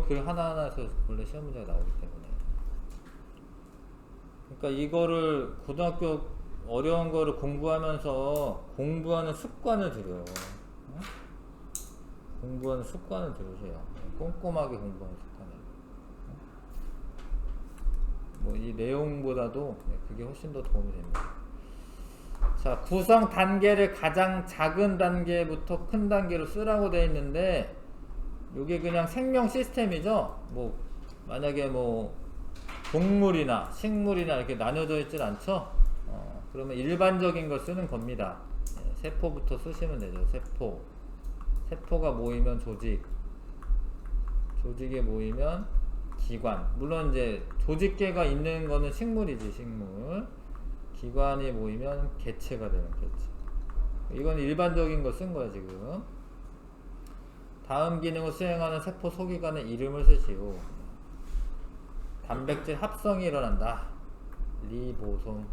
글 하나하나에서 원래 시험 문제가 나오기 때문에. 그러니까 이거를 고등학교 어려운 거를 공부하면서 공부하는 습관을 들여요. 응? 공부하는 습관을 들으세요. 꼼꼼하게 공부하는 습관을. 뭐 이 내용보다도 그게 훨씬 더 도움이 됩니다. 자, 구성 단계를 가장 작은 단계부터 큰 단계로 쓰라고 되어 있는데, 이게 그냥 생명 시스템이죠. 뭐 만약에 뭐 동물이나 식물이나 이렇게 나눠져 있질 않죠. 그러면 일반적인 걸 쓰는 겁니다. 세포부터 쓰시면 되죠. 세포가 모이면 조직, 조직에 모이면 기관. 물론 이제 조직계가 있는 거는 식물이지, 식물. 기관이 모이면 개체가 되는 개체. 이건 일반적인 거 쓴 거야 지금. 다음 기능을 수행하는 세포 소기관의 이름을 쓰시오. 단백질 합성이 일어난다. 리보솜.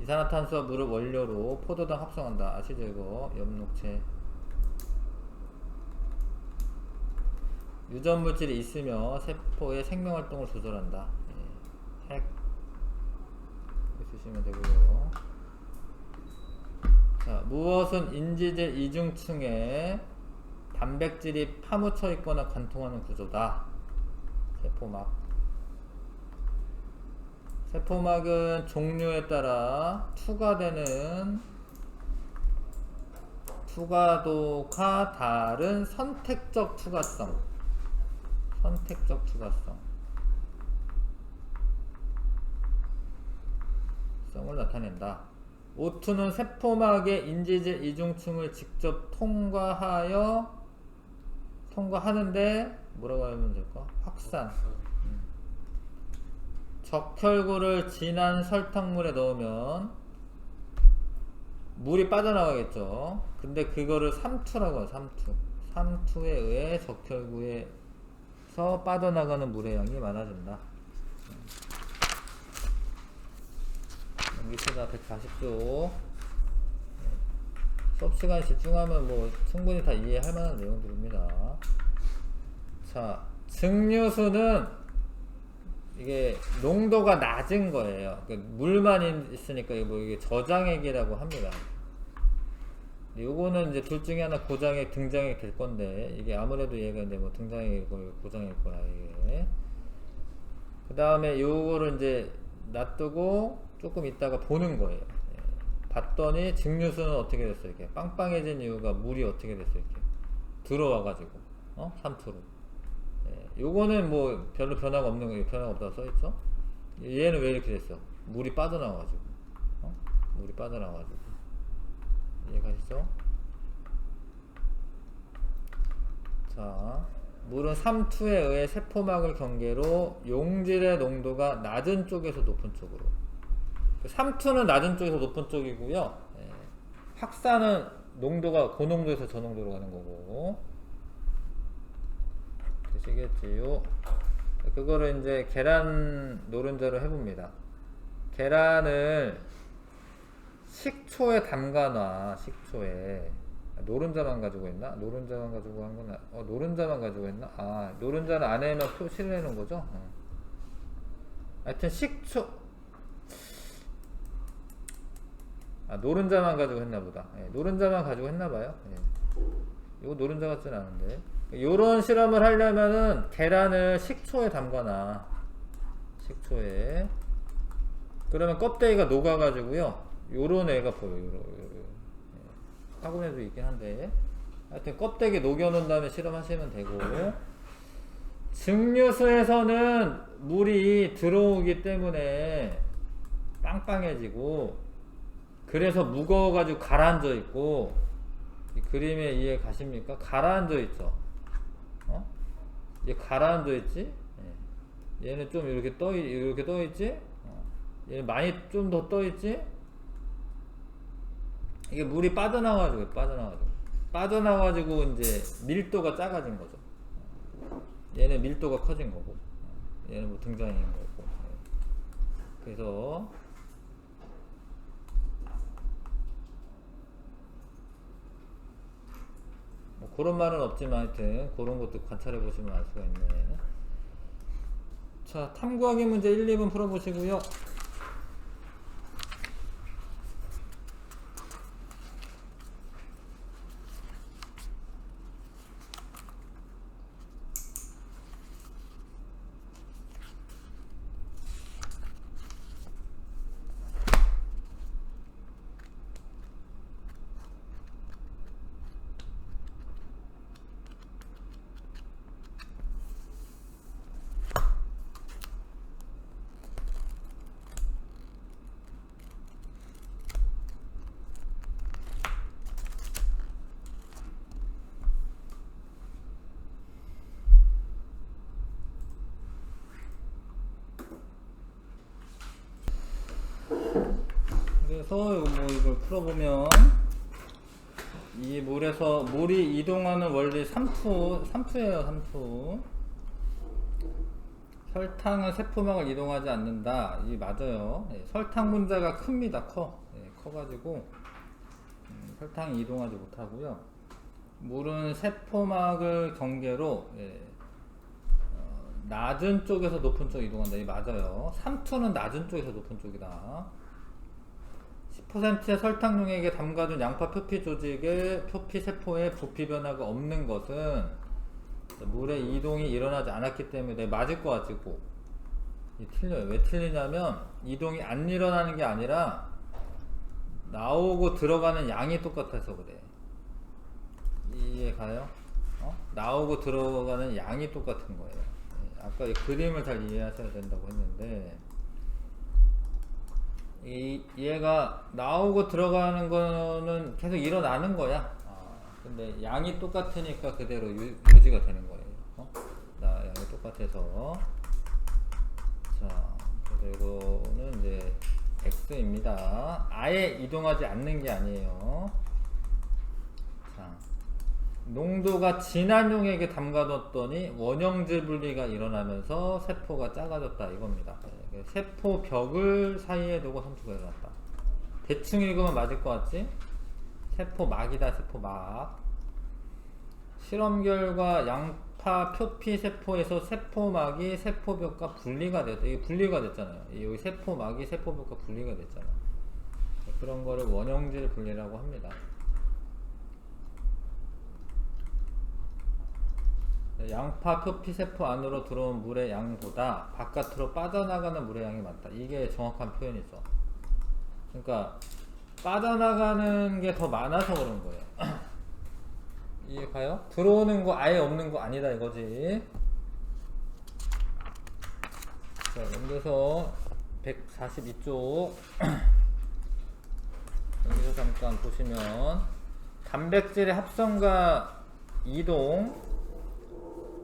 이산화탄소와 물을 원료로 포도당 합성한다. 아시죠 이거? 엽록체. 유전물질이 있으며 세포의 생명활동을 조절한다. 핵. 이렇게 쓰시면 되고요. 자, 무엇은 인지질 이중층에 단백질이 파묻혀 있거나 관통하는 구조다. 세포막. 세포막은 종류에 따라 투과도가 다른 선택적 투과성을 나타낸다. O2는 세포막의 인지질 이중층을 직접 통과하는데 뭐라고 하면 될까? 확산. 적혈구를 진한 설탕물에 넣으면 물이 빠져나가겠죠. 근데 그거를 삼투라고 해요. 삼투에 의해 적혈구에서 빠져나가는 물의 양이 많아진다. 여기서다 140조. 수업시간 집중하면 뭐 충분히 다 이해할 만한 내용들입니다. 자, 증류수는 이게 농도가 낮은 거예요. 그러니까 물만 있으니까 이게 저장액이라고 합니다. 요거는 이제 둘 중에 하나 고장액, 등장액 될 건데, 이게 아무래도 얘가 이제 뭐 등장액이고 고장액 거야, 이게. 그 다음에 요거를 이제 놔두고 조금 있다가 보는 거예요. 봤더니 증류수는 어떻게 됐어? 이렇게 빵빵해진 이유가 물이 어떻게 됐어? 이렇게 들어와가지고, 삼투로. 요거는 뭐 별로 변화가 없는 거예요. 변화가 없다고 써있죠? 얘는 왜 이렇게 됐어? 물이 빠져나와가지고. 물이 빠져나와가지고. 이해가시죠? 자, 물은 삼투에 의해 세포막을 경계로 용질의 농도가 낮은 쪽에서 높은 쪽으로. 삼투는 낮은 쪽에서 높은 쪽이고요. 확산은 농도가 고농도에서 저농도로 가는 거고. 되시겠지요? 그거를 이제 계란 노른자로 해봅니다. 계란을 식초에 담가놔. 식초에. 노른자만 가지고 있나? 노른자만 가지고 한 건, 노른자만 가지고 있나? 아, 노른자는 안에만 표시를 해놓은 거죠? 하여튼 식초, 노른자만 가지고 했나 보다. 노른자만 가지고 했나 봐요. 이거 노른자 같진 않은데. 요런 실험을 하려면은 계란을 식초에 담가놔. 식초에. 그러면 껍데기가 녹아가지고요. 요런 애가 보여. 요런. 학원에도 있긴 한데. 하여튼 껍데기 녹여놓은 다음에 실험하시면 되고. 증류수에서는 물이 들어오기 때문에 빵빵해지고, 그래서 무거워가지고 가라앉아 있고, 이 그림에 이해 가십니까? 가라앉아 있죠. 얘 가라앉아 있지? 얘는 좀 이렇게 떠 있지? 얘는 많이 좀 더 떠 있지? 이게 물이 빠져나가지고 이제 밀도가 작아진 거죠. 얘는 밀도가 커진 거고, 얘는 뭐 등장인 거고. 그래서 뭐 그런 말은 없지만 하여튼 그런 것도 관찰해 보시면 알 수가 있네. 자, 탐구하기 문제 1, 2번 풀어보시고요. 그래서 뭐 이걸 풀어보면 이 물에서 물이 이동하는 원리 3투예요. 3투. 설탕은 세포막을 이동하지 않는다. 이 맞아요. 설탕 분자가 큽니다. 커가지고 설탕이 이동하지 못하고요. 물은 세포막을 경계로 낮은 쪽에서 높은 쪽 이동한다. 이 맞아요. 3투는 낮은 쪽에서 높은 쪽이다. 10%의 설탕용액에 담가둔 양파 표피 조직의 표피 세포에 부피 변화가 없는 것은 물의 이동이 일어나지 않았기 때문에 맞을 것 같고, 틀려요. 왜 틀리냐면 이동이 안 일어나는 게 아니라 나오고 들어가는 양이 똑같아서 그래. 이해 가요? 나오고 들어가는 양이 똑같은 거예요. 아까 이 그림을 잘 이해하셔야 된다고 했는데, 얘가 나오고 들어가는 거는 계속 일어나는 거야. 근데 양이 똑같으니까 그대로 유지가 되는 거예요. 양이 똑같아서. 자, 그리고는 이제 X입니다. 아예 이동하지 않는 게 아니에요. 자, 농도가 진한 용액에 담가뒀더니 원형질 분리가 일어나면서 세포가 작아졌다 이겁니다. 세포 벽을 사이에 두고 삼투가 일어났다. 대충 읽으면 맞을 것 같지? 세포막이다. 세포막. 실험 결과 양파 표피 세포에서 세포막이 세포벽과 분리가 됐다. 이게 분리가 됐잖아요. 여기 세포막이 세포벽과 분리가 됐잖아. 그런 거를 원형질 분리라고 합니다. 양파 표피 세포 안으로 들어온 물의 양보다 바깥으로 빠져나가는 물의 양이 많다. 이게 정확한 표현이죠. 그러니까 빠져나가는 게 더 많아서 그런 거예요. 이해 가요? 들어오는 거 아예 없는 거 아니다 이거지. 자, 연결서 142쪽 여기서 잠깐 보시면 단백질의 합성과 이동,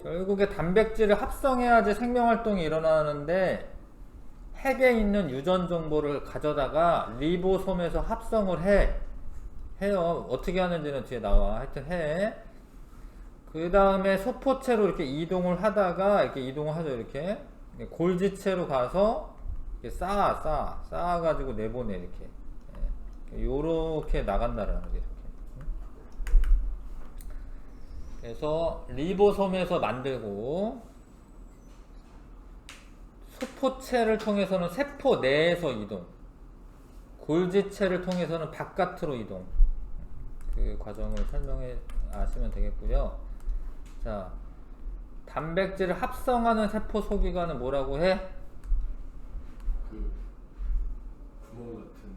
결국에 단백질을 합성해야지 생명활동이 일어나는데 핵에 있는 유전 정보를 가져다가 리보솜에서 합성을 해요. 어떻게 하는지는 뒤에 나와. 하여튼 해. 그 다음에 소포체로 이렇게 이동을 하다가 이렇게 이동을 하죠. 이렇게 골지체로 가서 이렇게 쌓아가지고 내보내. 이렇게 요렇게 나간다라는 게 이렇게. 그래서 리보솜에서 만들고, 소포체를 통해서는 세포 내에서 이동, 골지체를 통해서는 바깥으로 이동. 그 과정을 설명해 아시면 되겠고요. 자, 단백질을 합성하는 세포 소기관은 뭐라고 해? 그 구멍 같은.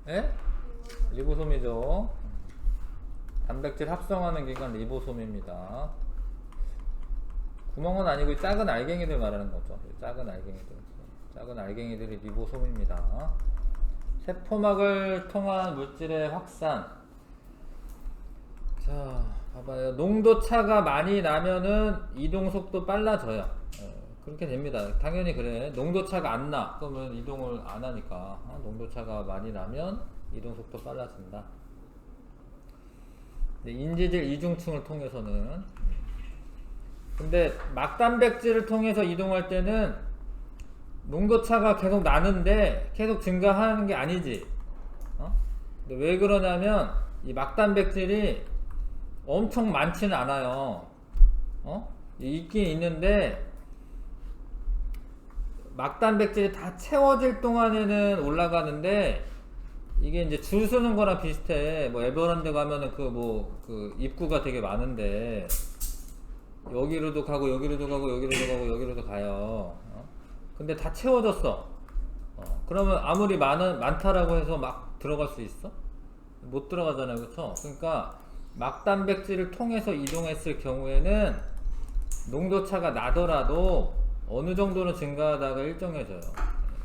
예? 리보솜이죠. 단백질 합성하는 기관 리보솜입니다. 구멍은 아니고 작은 알갱이들 말하는 거죠. 작은 알갱이들이 리보솜입니다. 세포막을 통한 물질의 확산. 자, 봐봐요. 농도 차가 많이 나면은 이동 속도 빨라져요. 그렇게 됩니다. 당연히 그래. 농도 차가 안 나. 그러면 이동을 안 하니까. 농도 차가 많이 나면 이동 속도 빨라진다. 인지질 이중층을 통해서는. 근데 막단백질을 통해서 이동할 때는 농도차가 계속 나는데 계속 증가하는 게 아니지. 근데 왜 그러냐면 이 막단백질이 엄청 많지는 않아요. 있긴 있는데 막단백질이 다 채워질 동안에는 올라가는데, 이게 이제 줄 서는 거랑 비슷해. 뭐 에버랜드 가면은 그 입구가 되게 많은데 여기로도 가고 여기로도 가고 여기로도 가고 여기로도 가요. 근데 다 채워졌어. 그러면 아무리 많다라고 해서 막 들어갈 수 있어? 못 들어가잖아요. 그쵸? 그러니까 막단백질을 통해서 이동했을 경우에는 농도차가 나더라도 어느 정도는 증가하다가 일정해져요.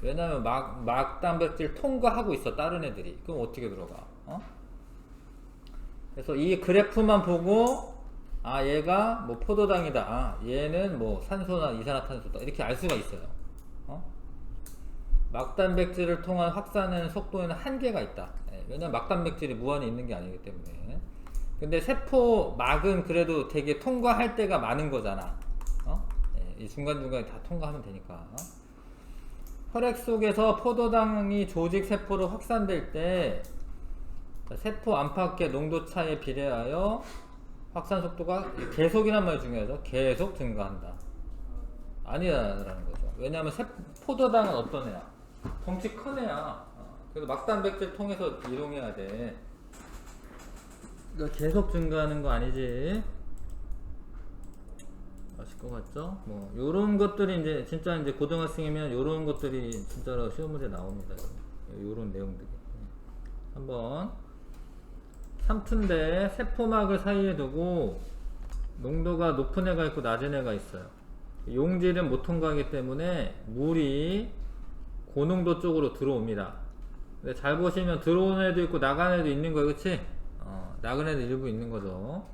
왜냐면 막단백질 통과하고 있어, 다른 애들이. 그럼 어떻게 들어가? 그래서 이 그래프만 보고, 아, 얘가 뭐 포도당이다. 아, 얘는 뭐 산소나 이산화탄소다. 이렇게 알 수가 있어요. 막단백질을 통한 확산하는 속도에는 한계가 있다. 왜냐면 막단백질이 무한히 있는 게 아니기 때문에. 근데 세포막은 그래도 되게 통과할 때가 많은 거잖아. 이 중간중간에 다 통과하면 되니까. 혈액 속에서 포도당이 조직 세포로 확산될 때 세포 안팎의 농도 차에 비례하여 확산 속도가, 계속이란 말이 중요하죠. 계속 증가한다. 아니라는 거죠. 왜냐하면 포도당은 어떤 애야? 덩치 큰 애야. 그래서 막단백질 통해서 이동해야 돼. 그러니까 계속 증가하는 거 아니지. 아실 것 같죠? 뭐 요런 것들이 이제 진짜 이제 고등학생이면 요런 것들이 진짜로 시험 문제 나옵니다. 요런 내용들이. 한번 3투인데 세포막을 사이에 두고 농도가 높은 애가 있고 낮은 애가 있어요. 용질은 못 통과하기 때문에 물이 고농도 쪽으로 들어옵니다. 근데 잘 보시면 들어오는 애도 있고 나가는 애도 있는 거예요. 그치? 나가는 애도 일부 있는 거죠.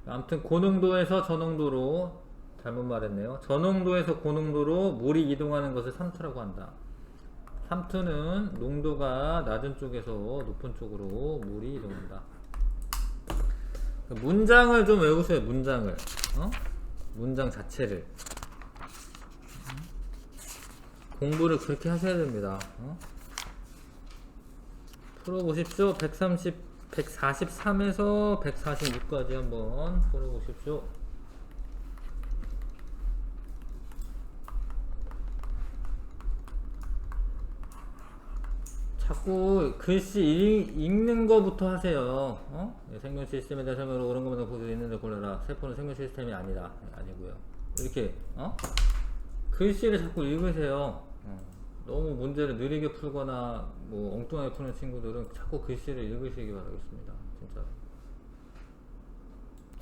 아무튼 고농도에서 저농도로, 잘못 말했네요. 저농도에서 고농도로 물이 이동하는 것을 3투라고 한다. 3투는 농도가 낮은 쪽에서 높은 쪽으로 물이 이동한다. 문장을 좀 외우세요. 문장을. 문장 자체를. 공부를 그렇게 하셔야 됩니다. 풀어보십시오. 143에서 146까지 한번 풀어보십시오. 자꾸 글씨 읽는 거부터 하세요. 생명 시스템에 대한 설명으로 옳은 것만 볼 수 있는데 골라라. 세포는 생명 시스템이 아니다. 아니고요. 이렇게 글씨를 자꾸 읽으세요. 너무 문제를 느리게 풀거나 뭐 엉뚱하게 푸는 친구들은 자꾸 글씨를 읽으시기 바라겠습니다. 진짜.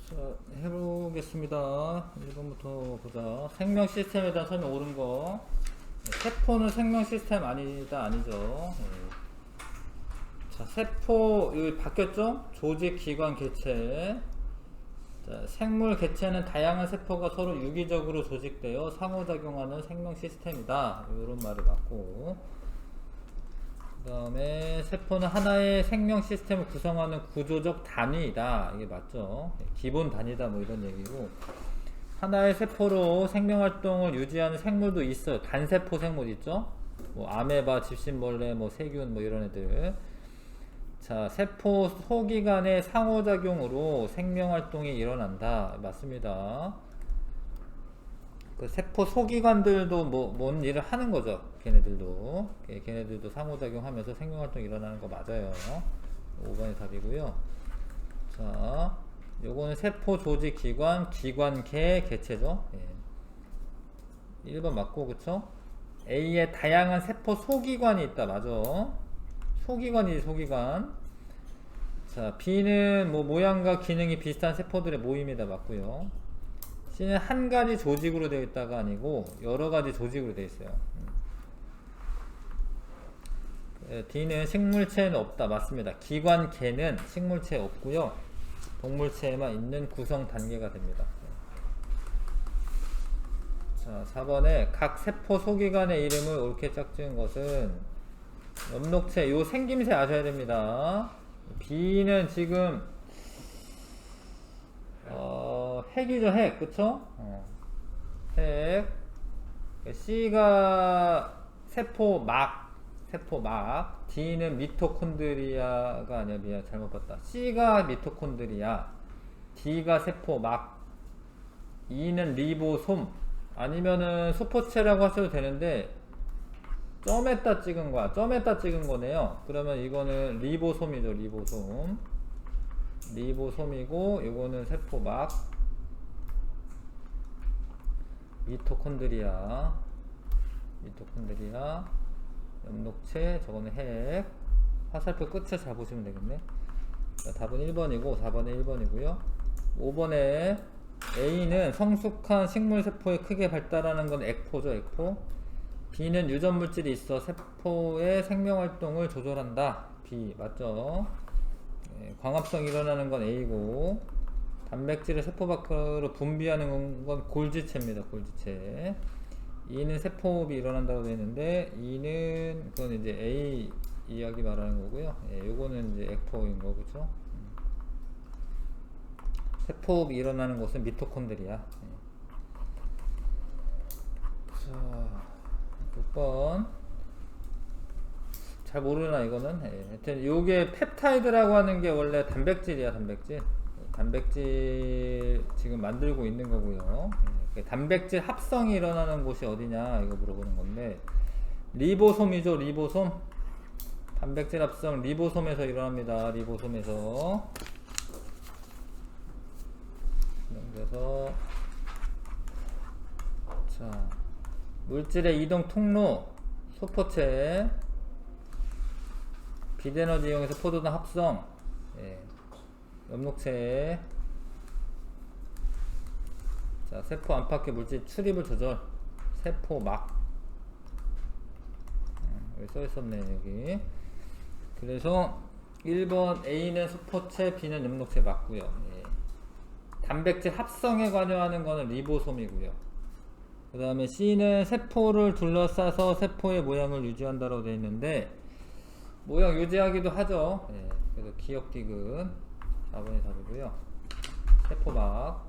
자, 해보겠습니다. 1번부터 보자. 생명 시스템에 대한 설명 옳은 거. 세포는 생명 시스템 아니다. 아니죠. 자, 세포 여기 바뀌었죠? 조직, 기관, 개체. 자, 생물 개체는 다양한 세포가 서로 유기적으로 조직되어 상호작용하는 생명 시스템이다. 이런 말이 맞고, 그 다음에 세포는 하나의 생명 시스템을 구성하는 구조적 단위이다. 이게 맞죠? 기본 단위다 뭐 이런 얘기고, 하나의 세포로 생명활동을 유지하는 생물도 있어요. 단세포 생물 있죠? 뭐 아메바, 집신벌레, 뭐 세균 뭐 이런 애들. 자, 세포 소기관의 상호작용으로 생명활동이 일어난다. 맞습니다. 그 세포 소기관들도 뭔 일을 하는 거죠. 걔네들도. 걔네들도 상호작용하면서 생명활동이 일어나는 거 맞아요. 5번이 답이고요. 자, 요거는 세포 조직 기관, 기관계 개체죠. 예. 1번 맞고, 그쵸? A에 다양한 세포 소기관이 있다. 맞아. 소기관이지, 소기관. 자, B는 뭐 모양과 기능이 비슷한 세포들의 모임이다. 맞고요. C는 한 가지 조직으로 되어 있다가 아니고 여러 가지 조직으로 되어 있어요. D는 식물체는 없다. 맞습니다. 기관계는 식물체에 없고요. 동물체에만 있는 구성 단계가 됩니다. 자, 4번에 각 세포 소기관의 이름을 옳게 짝지은 것은 엽록체, 요 생김새 아셔야 됩니다. B는 지금 핵이죠, 핵. 그쵸? 핵. C가 세포막. D는 미토콘드리아가 아니야. 미안, 잘못 봤다. C가 미토콘드리아, D가 세포막, E는 리보솜. 아니면은 소포체라고 하셔도 되는데 점에다 찍은 거야. 점에다 찍은 거네요. 그러면 이거는 리보솜이죠. 리보솜이고 이거는 세포막, 미토콘드리아, 엽록체, 저거는 핵. 화살표 끝에 잘 보시면 되겠네. 자, 답은 1번이고 4번에 1번이고요 5번에 A는 성숙한 식물세포의 크게 발달하는 건 액포죠. 액포. B는 유전물질이 있어 세포의 생명활동을 조절한다. B 맞죠? 광합성이 일어나는 건 A고, 단백질을 세포 밖으로 분비하는 건 골지체입니다. 골지체. E는 세포호흡이 일어난다고 되어 있는데 E는 그건 이제 A 이야기 말하는 거고요. 요거는 이제 액포인 거, 그죠? 세포호흡이 일어나는 곳은 미토콘드리아. 자, 6번. 잘 모르나 이거는. 하여튼 요게 펩타이드라고 하는 게 원래 단백질이야. 단백질 지금 만들고 있는 거고요. 단백질 합성이 일어나는 곳이 어디냐 이거 물어보는 건데, 리보솜이죠. 리보솜. 단백질 합성 리보솜에서 일어납니다. 리보솜에서. 그래서 자, 물질의 이동 통로, 소포체, 빛에너지 이용해서 포도당 합성, 엽록체. 자, 세포 안팎의 물질 출입을 조절, 세포막. 여기 써있었네, 여기. 그래서 1번 A는 소포체, B는 엽록체 맞고요. 단백질 합성에 관여하는 거는 리보솜이고요. 그 다음에 C는 세포를 둘러싸서 세포의 모양을 유지한다고 되어 있는데, 모양 유지하기도 하죠. 그래서 기억 디귿 4번이 답이고요. 세포막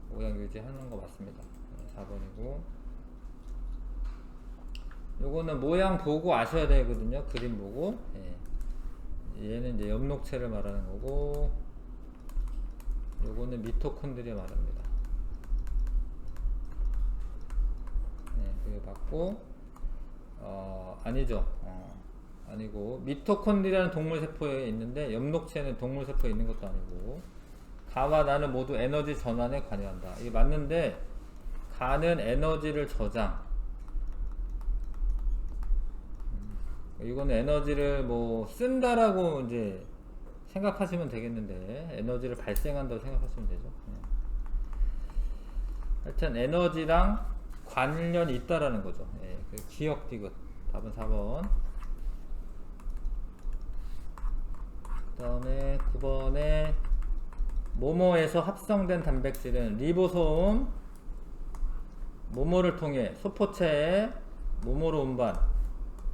모양 유지하는 거 맞습니다. 4번이고, 요거는 모양 보고 아셔야 되거든요. 그림 보고. 얘는 이제 엽록체를 말하는 거고, 요거는 미토콘드리아 말합니다. 그게 맞고, 아니죠. 아니고, 미토콘드리아는 동물세포에 있는데 엽록체는 동물세포에 있는 것도 아니고, 가와 나는 모두 에너지 전환에 관여한다. 이게 맞는데, 가는 에너지를 저장, 이거는 에너지를 뭐 쓴다라고 이제 생각하시면 되겠는데, 에너지를 발생한다고 생각하시면 되죠. 하여튼 에너지랑 관련이 있다라는 거죠. 기억 디귿. 답은 4번. 그 다음에 9번에 모모에서 합성된 단백질은 리보솜 모모를 통해 소포체에 모모로 운반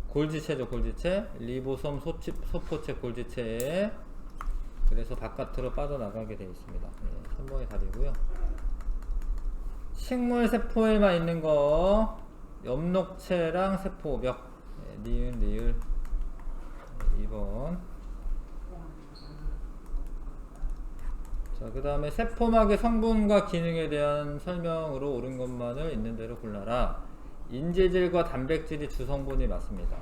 골지체죠. 골지체 리보솜 소포체 골지체에 그래서 바깥으로 빠져나가게 되어 있습니다. 네, 3번이 답이고요. 식물 세포에만 있는 거 엽록체랑 세포벽 네, 니은 리을 2번. 자, 그 다음에 세포막의 성분과 기능에 대한 설명으로 옳은 것만을 있는 대로 골라라. 인지질과 단백질이 주성분이 맞습니다.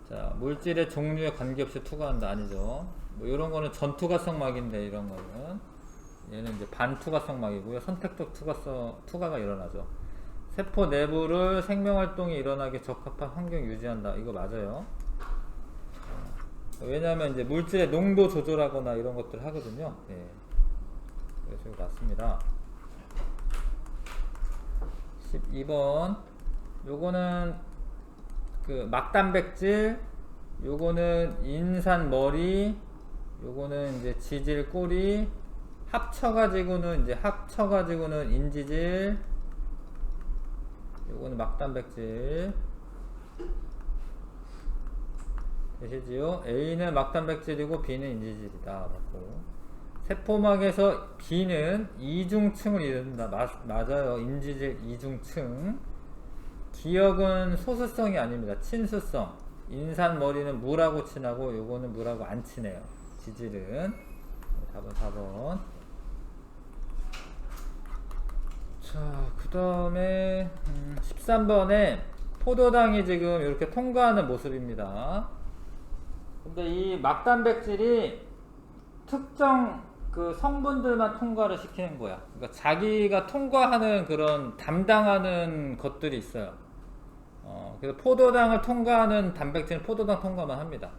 자, 물질의 종류에 관계없이 투과한다. 아니죠. 뭐 이런 거는 전투가성 막인데 이런 거는 얘는 이제 반투과성 막이고요. 선택적 투과가 일어나죠. 세포 내부를 생명활동이 일어나게 적합한 환경 유지한다. 이거 맞아요. 왜냐하면 이제 물질의 농도 조절하거나 이런 것들을 하거든요. 예. 그래서 이거 맞습니다. 12번. 요거는 그 막단백질, 요거는 인산머리, 요거는 이제 지질 꼬리, 합쳐가지고는 인지질, 요거는 막단백질. 되시지요? A는 막단백질이고 B는 인지질이다. 맞고. 세포막에서 B는 이중층을 이룬다. 맞아요. 인지질 이중층. 기역은 소수성이 아닙니다. 친수성. 인산머리는 물하고 친하고 요거는 물하고 안 친해요. 지질은. 답은 4번. 자, 그 다음에 13번에 포도당이 지금 이렇게 통과하는 모습입니다. 근데 이 막단백질이 특정 그 성분들만 통과를 시키는 거야. 그러니까 자기가 통과하는 그런 담당하는 것들이 있어요. 그래서 포도당을 통과하는 단백질은 포도당 통과만 합니다.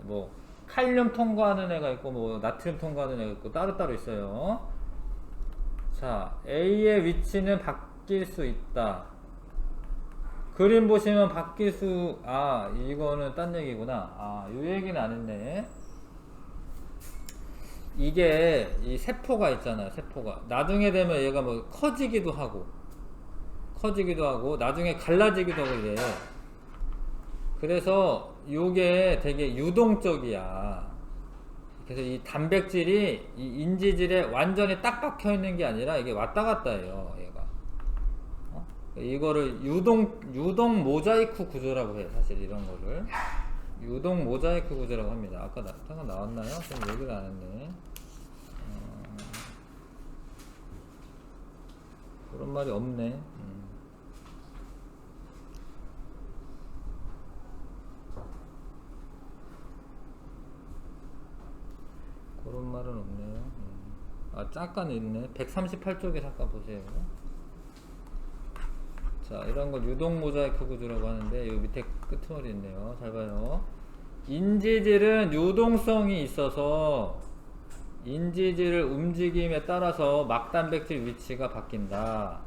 뭐 칼륨 통과하는 애가 있고 뭐 나트륨 통과하는 애가 있고 따로따로 있어요. 자, A의 위치는 바뀔 수 있다. 그림 보시면 바뀔 수, 이거는 딴 얘기구나. 요 얘기는 안 했네. 이게, 이 세포가 있잖아요, 세포가. 나중에 되면 얘가 뭐 커지기도 하고, 나중에 갈라지기도 하고 이래. 그래서 요게 되게 유동적이야. 그래서 이 단백질이 이 인지질에 완전히 딱 박혀 있는 게 아니라 이게 왔다 갔다 해요, 얘가. 이거를 유동 모자이크 구조라고 해요. 사실 이런 거를 유동 모자이크 구조라고 합니다. 아까 잠깐 나왔나요? 좀 얘기를 안 했네. 그런 말이 없네. 그런 말은 없네요. 잠깐 있네. 138쪽에 잠깐 보세요. 자, 이런 걸 유동 모자이크 구조라고 하는데 요 밑에 끄트머리 있네요. 잘 봐요. 인지질은 유동성이 있어서 인지질을 움직임에 따라서 막단백질 위치가 바뀐다.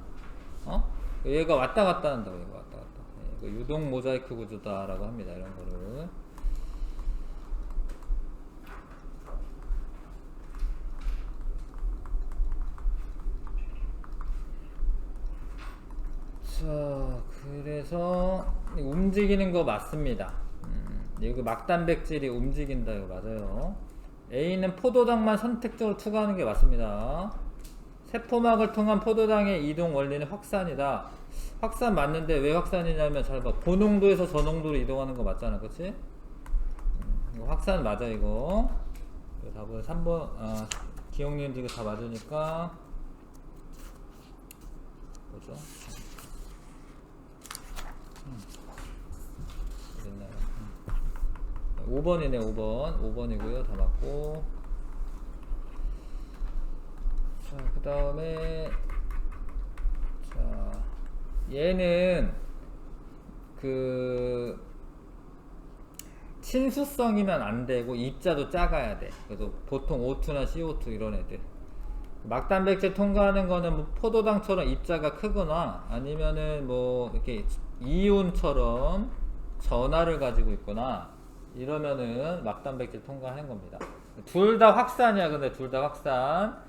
얘가 왔다 갔다 한다고. 얘가 왔다 갔다. 이거 유동 모자이크 구조다라고 합니다. 이런 거를. 자, 그래서 움직이는 거 맞습니다. 여기 막단백질이 움직인다. 이거 맞아요. A는 포도당만 선택적으로 투과하는 게 맞습니다. 세포막을 통한 포도당의 이동 원리는 확산이다. 확산 맞는데 왜 확산이냐면 잘 봐. 고농도에서 저농도로 이동하는 거 맞잖아. 그치? 이거 확산 맞아 이거. 답은 3번. 기억니은 이거 다 맞으니까 뭐죠? 됐나요? 5번이네. 5번이고요. 다 맞고. 자, 그 다음에 자, 얘는 그 친수성이면 안 되고 입자도 작아야 돼. 그래서 보통 O2나 CO2 이런 애들. 막단백질 통과하는 거는 뭐 포도당처럼 입자가 크거나 아니면은 뭐 이렇게 이온처럼 전하를 가지고 있거나 이러면은 막단백질 통과하는 겁니다. 둘 다 확산이야. 근데 둘 다 확산.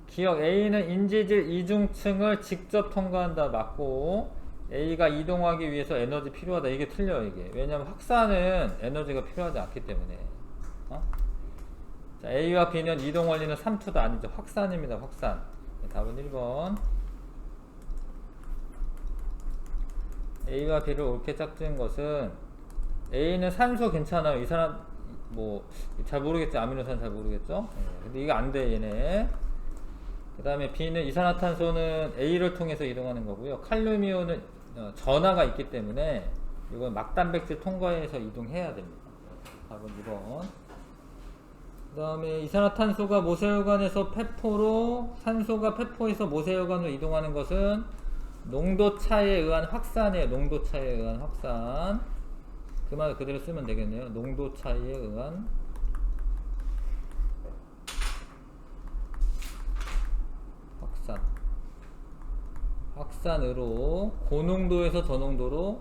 기억 A는 인지질 이중층을 직접 통과한다. 맞고, A가 이동하기 위해서 에너지 필요하다. 이게 틀려요. 이게. 왜냐면 확산은 에너지가 필요하지 않기 때문에. 자, A와 B는 이동 원리는 3투다. 아니죠. 확산입니다. 확산. 답은 1번. A와 B를 옳게 짝지은 것은, A는 산소 괜찮아요. 이 사람 뭐 잘 모르겠죠. 아미노산 잘 모르겠죠. 근데 이거 안 돼. 얘네. 그 다음에 B는 이산화탄소는 A를 통해서 이동하는 거고요. 칼륨이온은 전하가 있기 때문에 이건 막단백질 통과해서 이동해야 됩니다. 답은 2번. 그 다음에 이산화탄소가 모세혈관에서 폐포로, 산소가 폐포에서 모세혈관으로 이동하는 것은 농도 차에 의한 확산이에요. 농도 차에 의한 확산. 그 말 그대로 쓰면 되겠네요. 농도 차이에 의한 확산. 확산으로 고농도에서 저농도로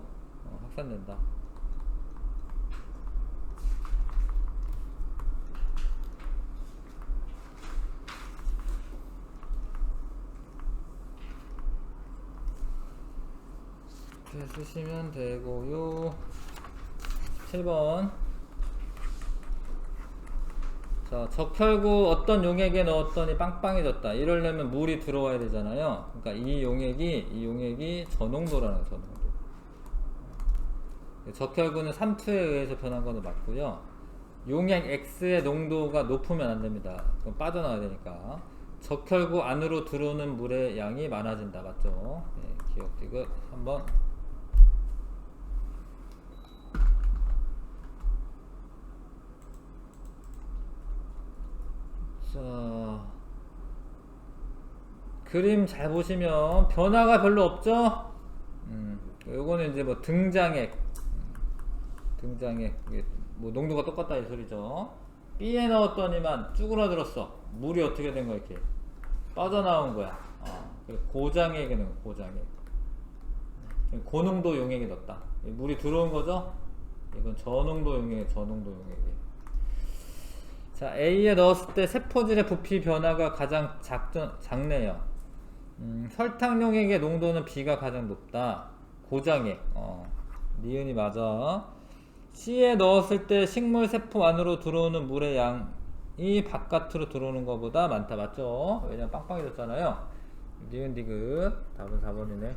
확산된다. 이렇게 쓰시면 되고요. 7번. 자, 적혈구 어떤 용액에 넣었더니 빵빵해졌다. 이러려면 물이 들어와야 되잖아요. 그러니까 이 용액이 저농도라는 거예요. 저농도. 적혈구는 3투에 의해서 변한 거는 맞고요. 용액 X의 농도가 높으면 안 됩니다. 그럼 빠져나가야 되니까. 적혈구 안으로 들어오는 물의 양이 많아진다. 맞죠? 네, 기억 디귿 3번. 자, 그림 잘 보시면 변화가 별로 없죠? 요거는 이제 뭐 등장액, 이게 뭐 농도가 똑같다 이 소리죠. B에 넣었더니만 쭈그러들었어. 물이 어떻게 된 거야? 이렇게 빠져나온 거야. 고장액에 넣은 거야. 고장액. 고농도 용액에 넣었다. 물이 들어온 거죠? 이건 저농도 용액, 저농도 용액. 자, A에 넣었을 때 세포질의 부피 변화가 가장 작네요. 설탕 용액의 농도는 B가 가장 높다. 고장액. 니은이 맞아. C에 넣었을 때 식물 세포 안으로 들어오는 물의 양이 바깥으로 들어오는 것보다 많다. 맞죠? 왜냐면 빵빵해졌잖아요. 니은 디귿. 답은 4번이네.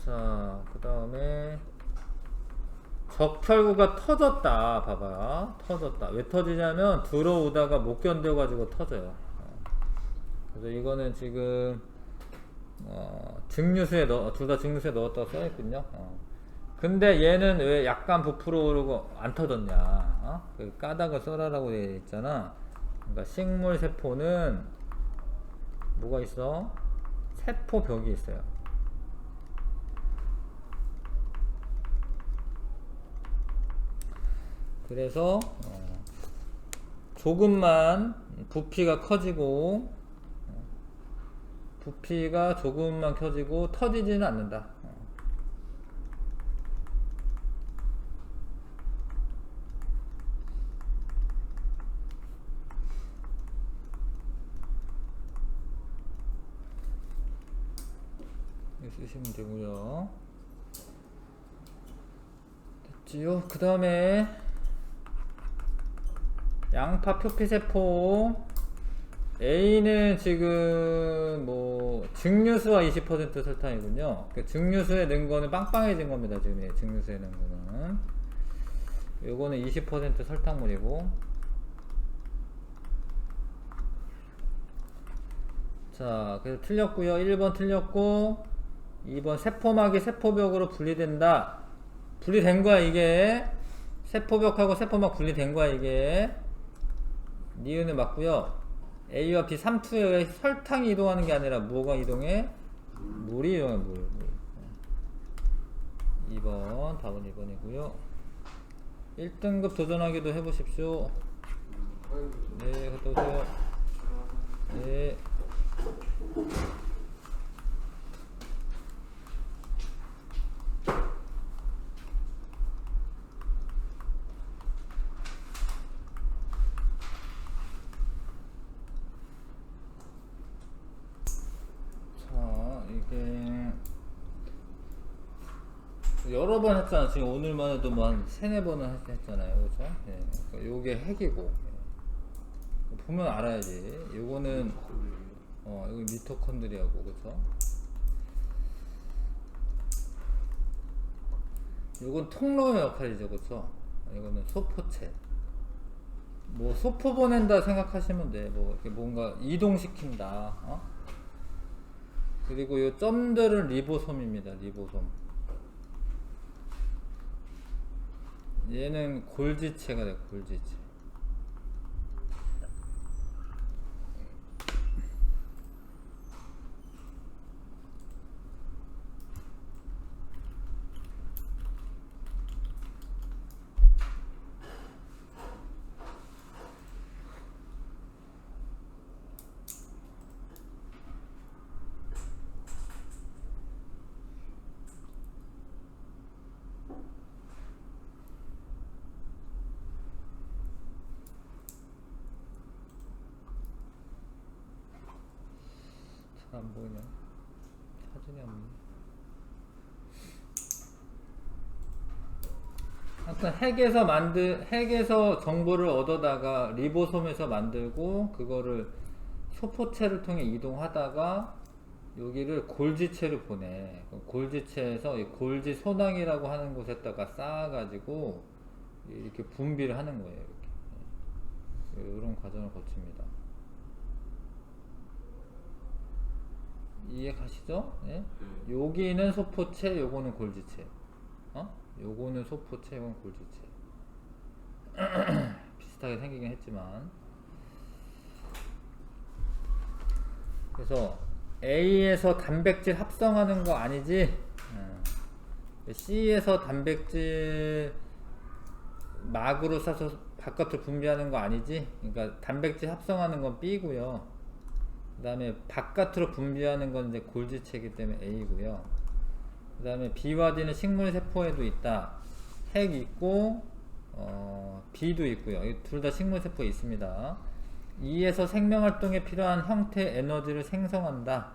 자, 그 다음에 적혈구가 터졌다. 봐봐. 터졌다. 왜 터지냐면 들어오다가 못 견뎌가지고 터져요. 그래서 이거는 지금 증류수에 둘 다 증류수에 넣었다고 써있거든요. 근데 얘는 왜 약간 부풀어 오르고 안 터졌냐? 그 까닭을 써라라고 되어 있잖아. 그러니까 식물 세포는 뭐가 있어? 세포벽이 있어요. 그래서 조금만 부피가 커지고 부피가 조금만 커지고 터지지는 않는다. 이렇게 쓰시면 되고요. 됐지요? 그 다음에 양파 표피세포 A는 지금 뭐 증류수와 20% 설탕이군요. 그 증류수에 넣은 거는 빵빵해진 겁니다. 지금 증류수에 넣은 거는 요거는 20% 설탕물이고. 자, 그래서 틀렸고요. 1번 틀렸고 2번 세포막이 세포벽으로 분리된다. 분리된 거야 이게. 세포벽하고 세포막 분리된 거야 이게. 니은은 맞고요. A와 B 3투에 의해 설탕이 이동하는 게 아니라 뭐가 이동해? 물이 이동해. 물. 2번 답은 2번이고요 1등급 도전하기도 해보십시오. 네, 갔다 오세요. 네. 여러 번 했잖아. 지금 오늘만 해도 뭐 한 세네 번은 했잖아요. 그죠? 예. 그러니까 요게 핵이고. 예. 보면 알아야지. 요거는, 여기 미토콘드리아고, 그죠? 요건 통로의 역할이죠. 그죠? 이거는 소포체. 뭐, 소포 보낸다 생각하시면 돼. 뭐, 이렇게 뭔가 이동시킨다. 그리고 요 점들은 리보솜입니다. 리보솜. 얘는 골지체가 돼. 골지체. 잘 안 보이네. 사진이 없네. 하여튼 핵에서 정보를 얻어다가 리보솜에서 만들고 그거를 소포체를 통해 이동하다가 여기를 골지체로 보내. 골지체에서 이 골지 소낭이라고 하는 곳에다가 쌓아가지고 이렇게 분비를 하는 거예요. 이렇게. 이런 과정을 거칩니다. 이해 가시죠? 예? 여기는 소포체, 요거는 골지체. 요거는 소포체, 요건 골지체. 비슷하게 생기긴 했지만. 그래서 A에서 단백질 합성하는 거 아니지? C에서 단백질 막으로 싸서 바깥으로 분비하는 거 아니지? 그러니까 단백질 합성하는 건 B고요. 그 다음에 바깥으로 분비하는 건 이제 골지체이기 때문에 A고요. 그 다음에 B와 D는 식물 세포에도 있다. 핵 있고 B도 있고요. 둘 다 식물 세포에 있습니다. E에서 생명활동에 필요한 형태의 에너지를 생성한다.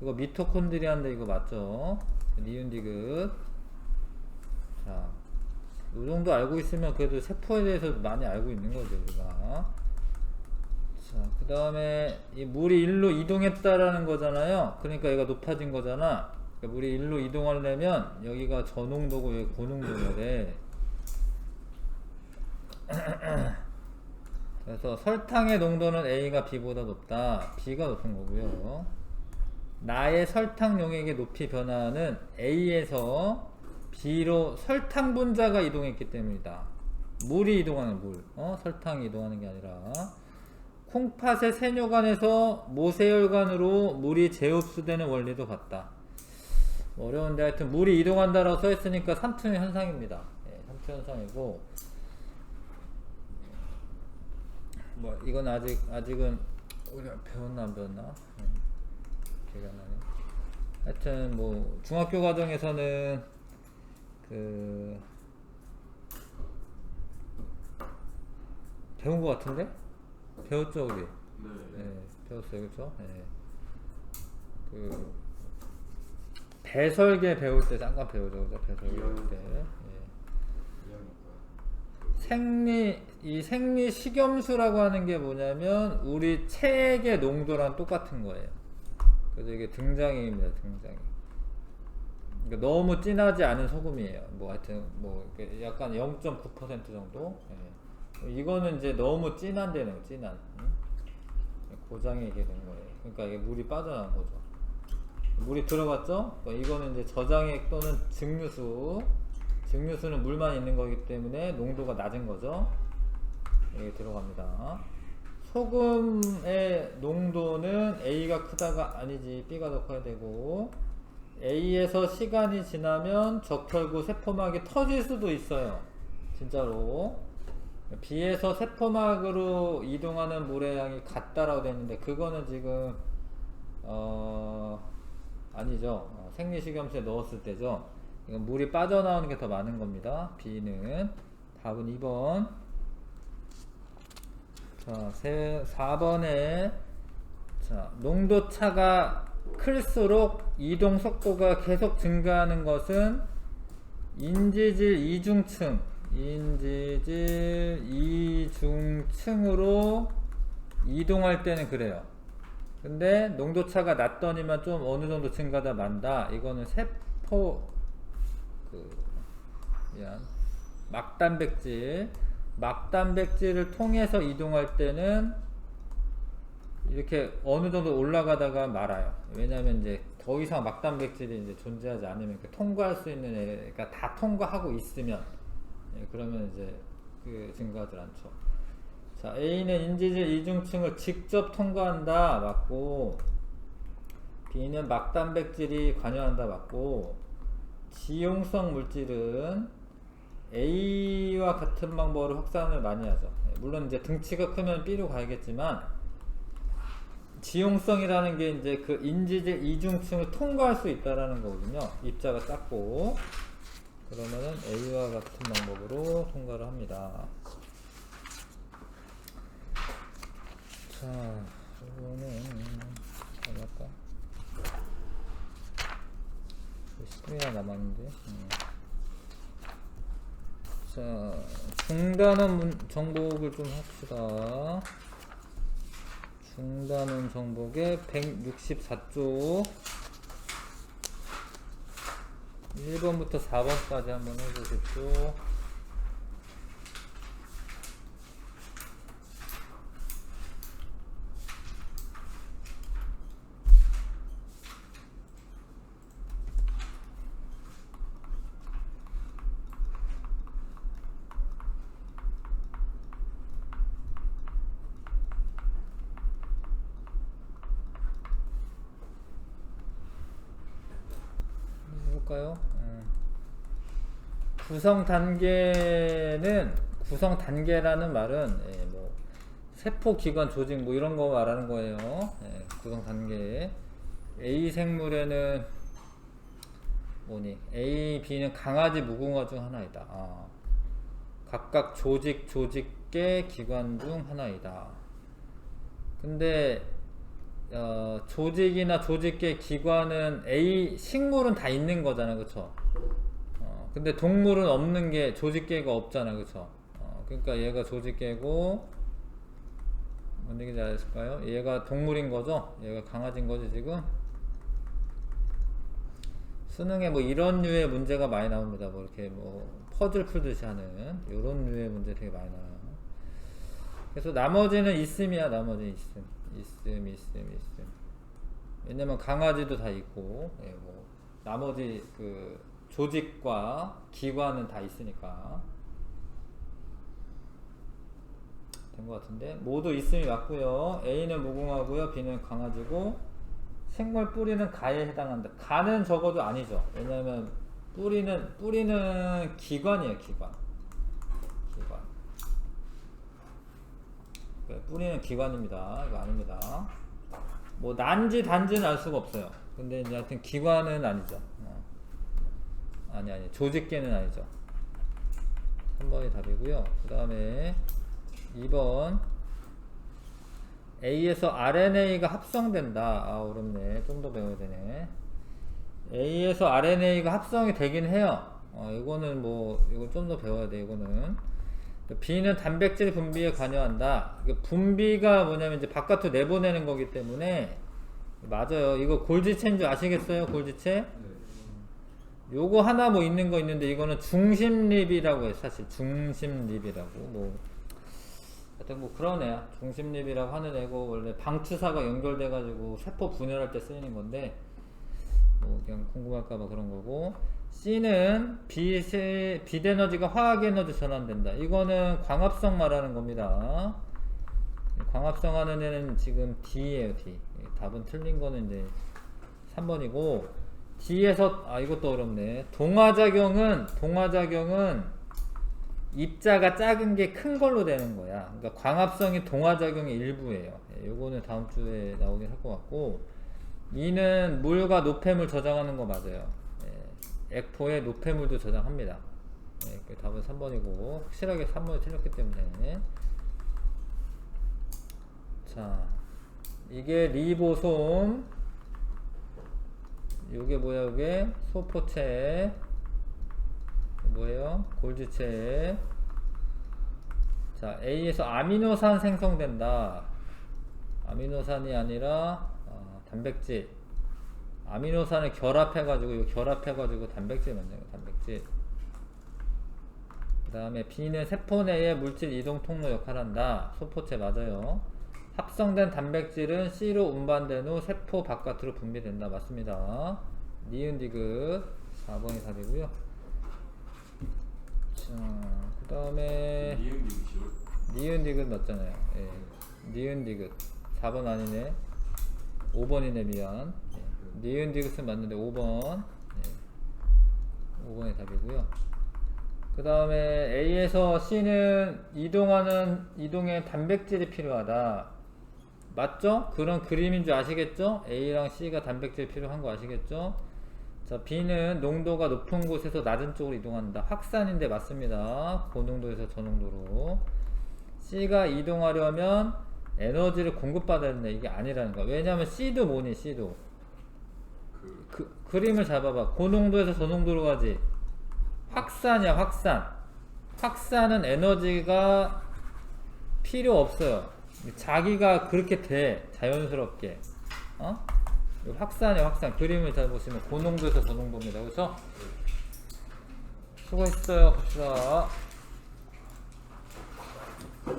이거 미토콘드리아인데 이거 맞죠? 니은 디귿. 자, 이 정도 알고 있으면 그래도 세포에 대해서 많이 알고 있는 거죠, 우리가. 자, 그 다음에 이 물이 일로 이동했다라는 거잖아요. 그러니까 얘가 높아진 거잖아. 그러니까 물이 일로 이동하려면 여기가 저농도고 여기 고농도래. 그래서 설탕의 농도는 A가 B보다 높다. B가 높은 거고요. 나의 설탕 용액의 높이 변화는 A에서 B로 설탕 분자가 이동했기 때문이다. 물이 이동하는 물. 설탕이 이동하는 게 아니라. 콩팥의 세뇨관에서 모세혈관으로 물이 재흡수되는 원리도 같다. 어려운데 하여튼 물이 이동한다라고 써있으니까 삼투 현상입니다. 예, 삼투 현상이고 뭐 이건 아직은 우리가 배웠나 안 배웠나? 기억이 안 나네. 하여튼 뭐 중학교 과정에서는 배운 것 같은데? 배웠죠 우리? 네, 배웠어요. 그쵸? 네. 배설계 배울 때 잠깐 배우죠. 그죠? 배설계 배울 때. 이 생리 식염수라고 하는 게 뭐냐면 우리 체액의 농도랑 똑같은 거예요. 그래서 이게 등장입니다. 등장이. 그러니까 너무 진하지 않은 소금이에요. 뭐 하여튼 뭐 약간 0.9% 정도. 예. 이거는 이제 너무 진한 데는 진한. 고장이 이게 된 거예요. 그러니까 이게 물이 빠져나온 거죠. 물이 들어갔죠? 이거는 이제 저장액 또는 증류수. 증류수는 물만 있는 거기 때문에 농도가 낮은 거죠. 여기 들어갑니다. 소금의 농도는 A가 크다가 아니지, B가 더 커야 되고, A에서 시간이 지나면 적혈구 세포막이 터질 수도 있어요. 진짜로. B에서 세포막으로 이동하는 물의 양이 같다라고 되어 있는데, 그거는 지금 아니죠. 생리식염수에 넣었을 때죠. 이건 물이 빠져나오는 게 더 많은 겁니다. B는. 답은 2번. 자, 4번에 자, 농도차가 클수록 이동 속도가 계속 증가하는 것은 인지질 이중층으로 이동할 때는 그래요. 근데 농도차가 낮더니만 좀 어느 정도 증가다 만다. 이거는 세포 막단백질을 통해서 이동할 때는 이렇게 어느 정도 올라가다가 말아요. 왜냐면 이제 더 이상 막단백질이 이제 존재하지 않으면 통과할 수 있는 애가 다 통과하고 있으면 그러면 이제 증가하지 않죠. 자, A는 인지질 이중층을 직접 통과한다 맞고, B는 막단백질이 관여한다 맞고, 지용성 물질은 A와 같은 방법으로 확산을 많이 하죠. 물론 이제 등치가 크면 B로 가야겠지만, 지용성이라는 게 이제 그 인지질 이중층을 통과할 수 있다라는 거거든요. 입자가 작고, 그러면은 A와 같은 방법으로 통과를 합니다. 자, 이거는 얼마일까? 10분이나 남았는데. 자, 중단원 정복을 좀 합시다. 중단원 정복의 164쪽 1번부터 4번까지 한번 해보십시오. 해볼까요? 구성 단계라는 말은 뭐 세포 기관 조직 뭐 이런 거 말하는 거예요. 구성 단계. A 생물에는 A, B는 강아지 무궁화 중 하나이다. 각각 조직계 기관 중 하나이다. 근데 조직이나 조직계 기관은 식물은 다 있는 거잖아, 그쵸? 근데 동물은 없는 게 조직계가 없잖아, 그쵸? 그러니까 얘가 조직계고, 뭔 얘기인지 아실까요? 얘가 동물인 거죠? 얘가 강아지인 거지, 지금? 수능에 뭐 이런 류의 문제가 많이 나옵니다. 뭐 이렇게 뭐 퍼즐 풀듯이 하는 이런 류의 문제 되게 많이 나와요. 그래서 나머지는 있음이야, 나머지는 있음. 왜냐면 강아지도 다 있고, 뭐 나머지 그 조직과 기관은 다 있으니까. 된 것 같은데 모두 있음이 맞고요. A는 무궁화고요, B는 강아지고, 생물 뿌리는 가에 해당한다. 가는 적어도 아니죠. 왜냐면 뿌리는 기관이에요, 기관. 뿌리는 기관입니다. 이거 아닙니다. 뭐 난지 단지는 알 수가 없어요. 근데 이제 하여튼 기관은 아니죠. 아니 조직계는 아니죠. 3번이 답이고요. 그 다음에 2번 A에서 RNA가 합성된다. 어렵네. 좀 더 배워야 되네. A에서 RNA가 합성이 되긴 해요. 이거는 이거 좀 더 배워야 돼. 이거는 B는 단백질 분비에 관여한다. 분비가 뭐냐면 이제 바깥으로 내보내는 거기 때문에 맞아요. 이거 골지체인 줄 아시겠어요? 골지체? 요거 하나 뭐 있는 거 있는데 이거는 중심립이라고 해요. 사실 중심립이라고 하여튼 뭐 그런 애야. 중심립이라고 하는 애고 원래 방추사가 연결돼 가지고 세포 분열할 때 쓰이는 건데 뭐 그냥 궁금할까봐 그런 거고. C는 빛에너지가 화학에너지 전환된다. 이거는 광합성 말하는 겁니다. 광합성 하는 애는 지금 D예요, D. 답은 틀린 거는 이제 3번이고, D에서, 이것도 어렵네. 동화작용은 입자가 작은 게 큰 걸로 되는 거야. 그러니까 광합성이 동화작용의 일부예요. 요거는 다음 주에 나오긴 할 것 같고, E는 물과 노폐물 저장하는 거 맞아요. 액포에 노폐물도 저장합니다. 답은 3번이고 확실하게 3번이 틀렸기 때문에. 자, 이게 리보솜, 요게 뭐야, 요게 소포체, 뭐예요? 골지체. 자, A에서 아미노산 생성된다. 아미노산이 아니라 단백질. 아미노산을 결합해가지고 이거 결합해가지고 단백질 만드는 거, 단백질. 그 다음에 B는 세포 내의 물질 이동 통로 역할을 한다. 소포체 맞아요. 합성된 단백질은 C로 운반된 후 세포 바깥으로 분비된다. 맞습니다. 니은 디귿 4번이 답이고요. 자, 그 다음에 니은 디귿 맞잖아요. 예. 니은 디귿 4번 아니네. 5번이네. 미안. 예. 니은 디귿은 맞는데 5번. 예. 5번이 답이고요. 그 다음에 A에서 C는 이동에 단백질이 필요하다. 맞죠? 그런 그림인 줄 아시겠죠? A랑 C가 단백질 필요한 거 아시겠죠? 자, B는 농도가 높은 곳에서 낮은 쪽으로 이동한다. 확산인데 맞습니다. 고농도에서 저농도로. C가 이동하려면 에너지를 공급받아야 된다. 이게 아니라는 거야. 왜냐면 C도 뭐니? C도 그림을 잡아봐. 고농도에서 저농도로 가지. 확산이야. 확산은 에너지가 필요 없어요. 자기가 그렇게 돼. 자연스럽게. 확산이야. 확산. 그림을 잘 보시면 고농도에서 저농도입니다. 그렇죠? 수고했어요. 봅시다.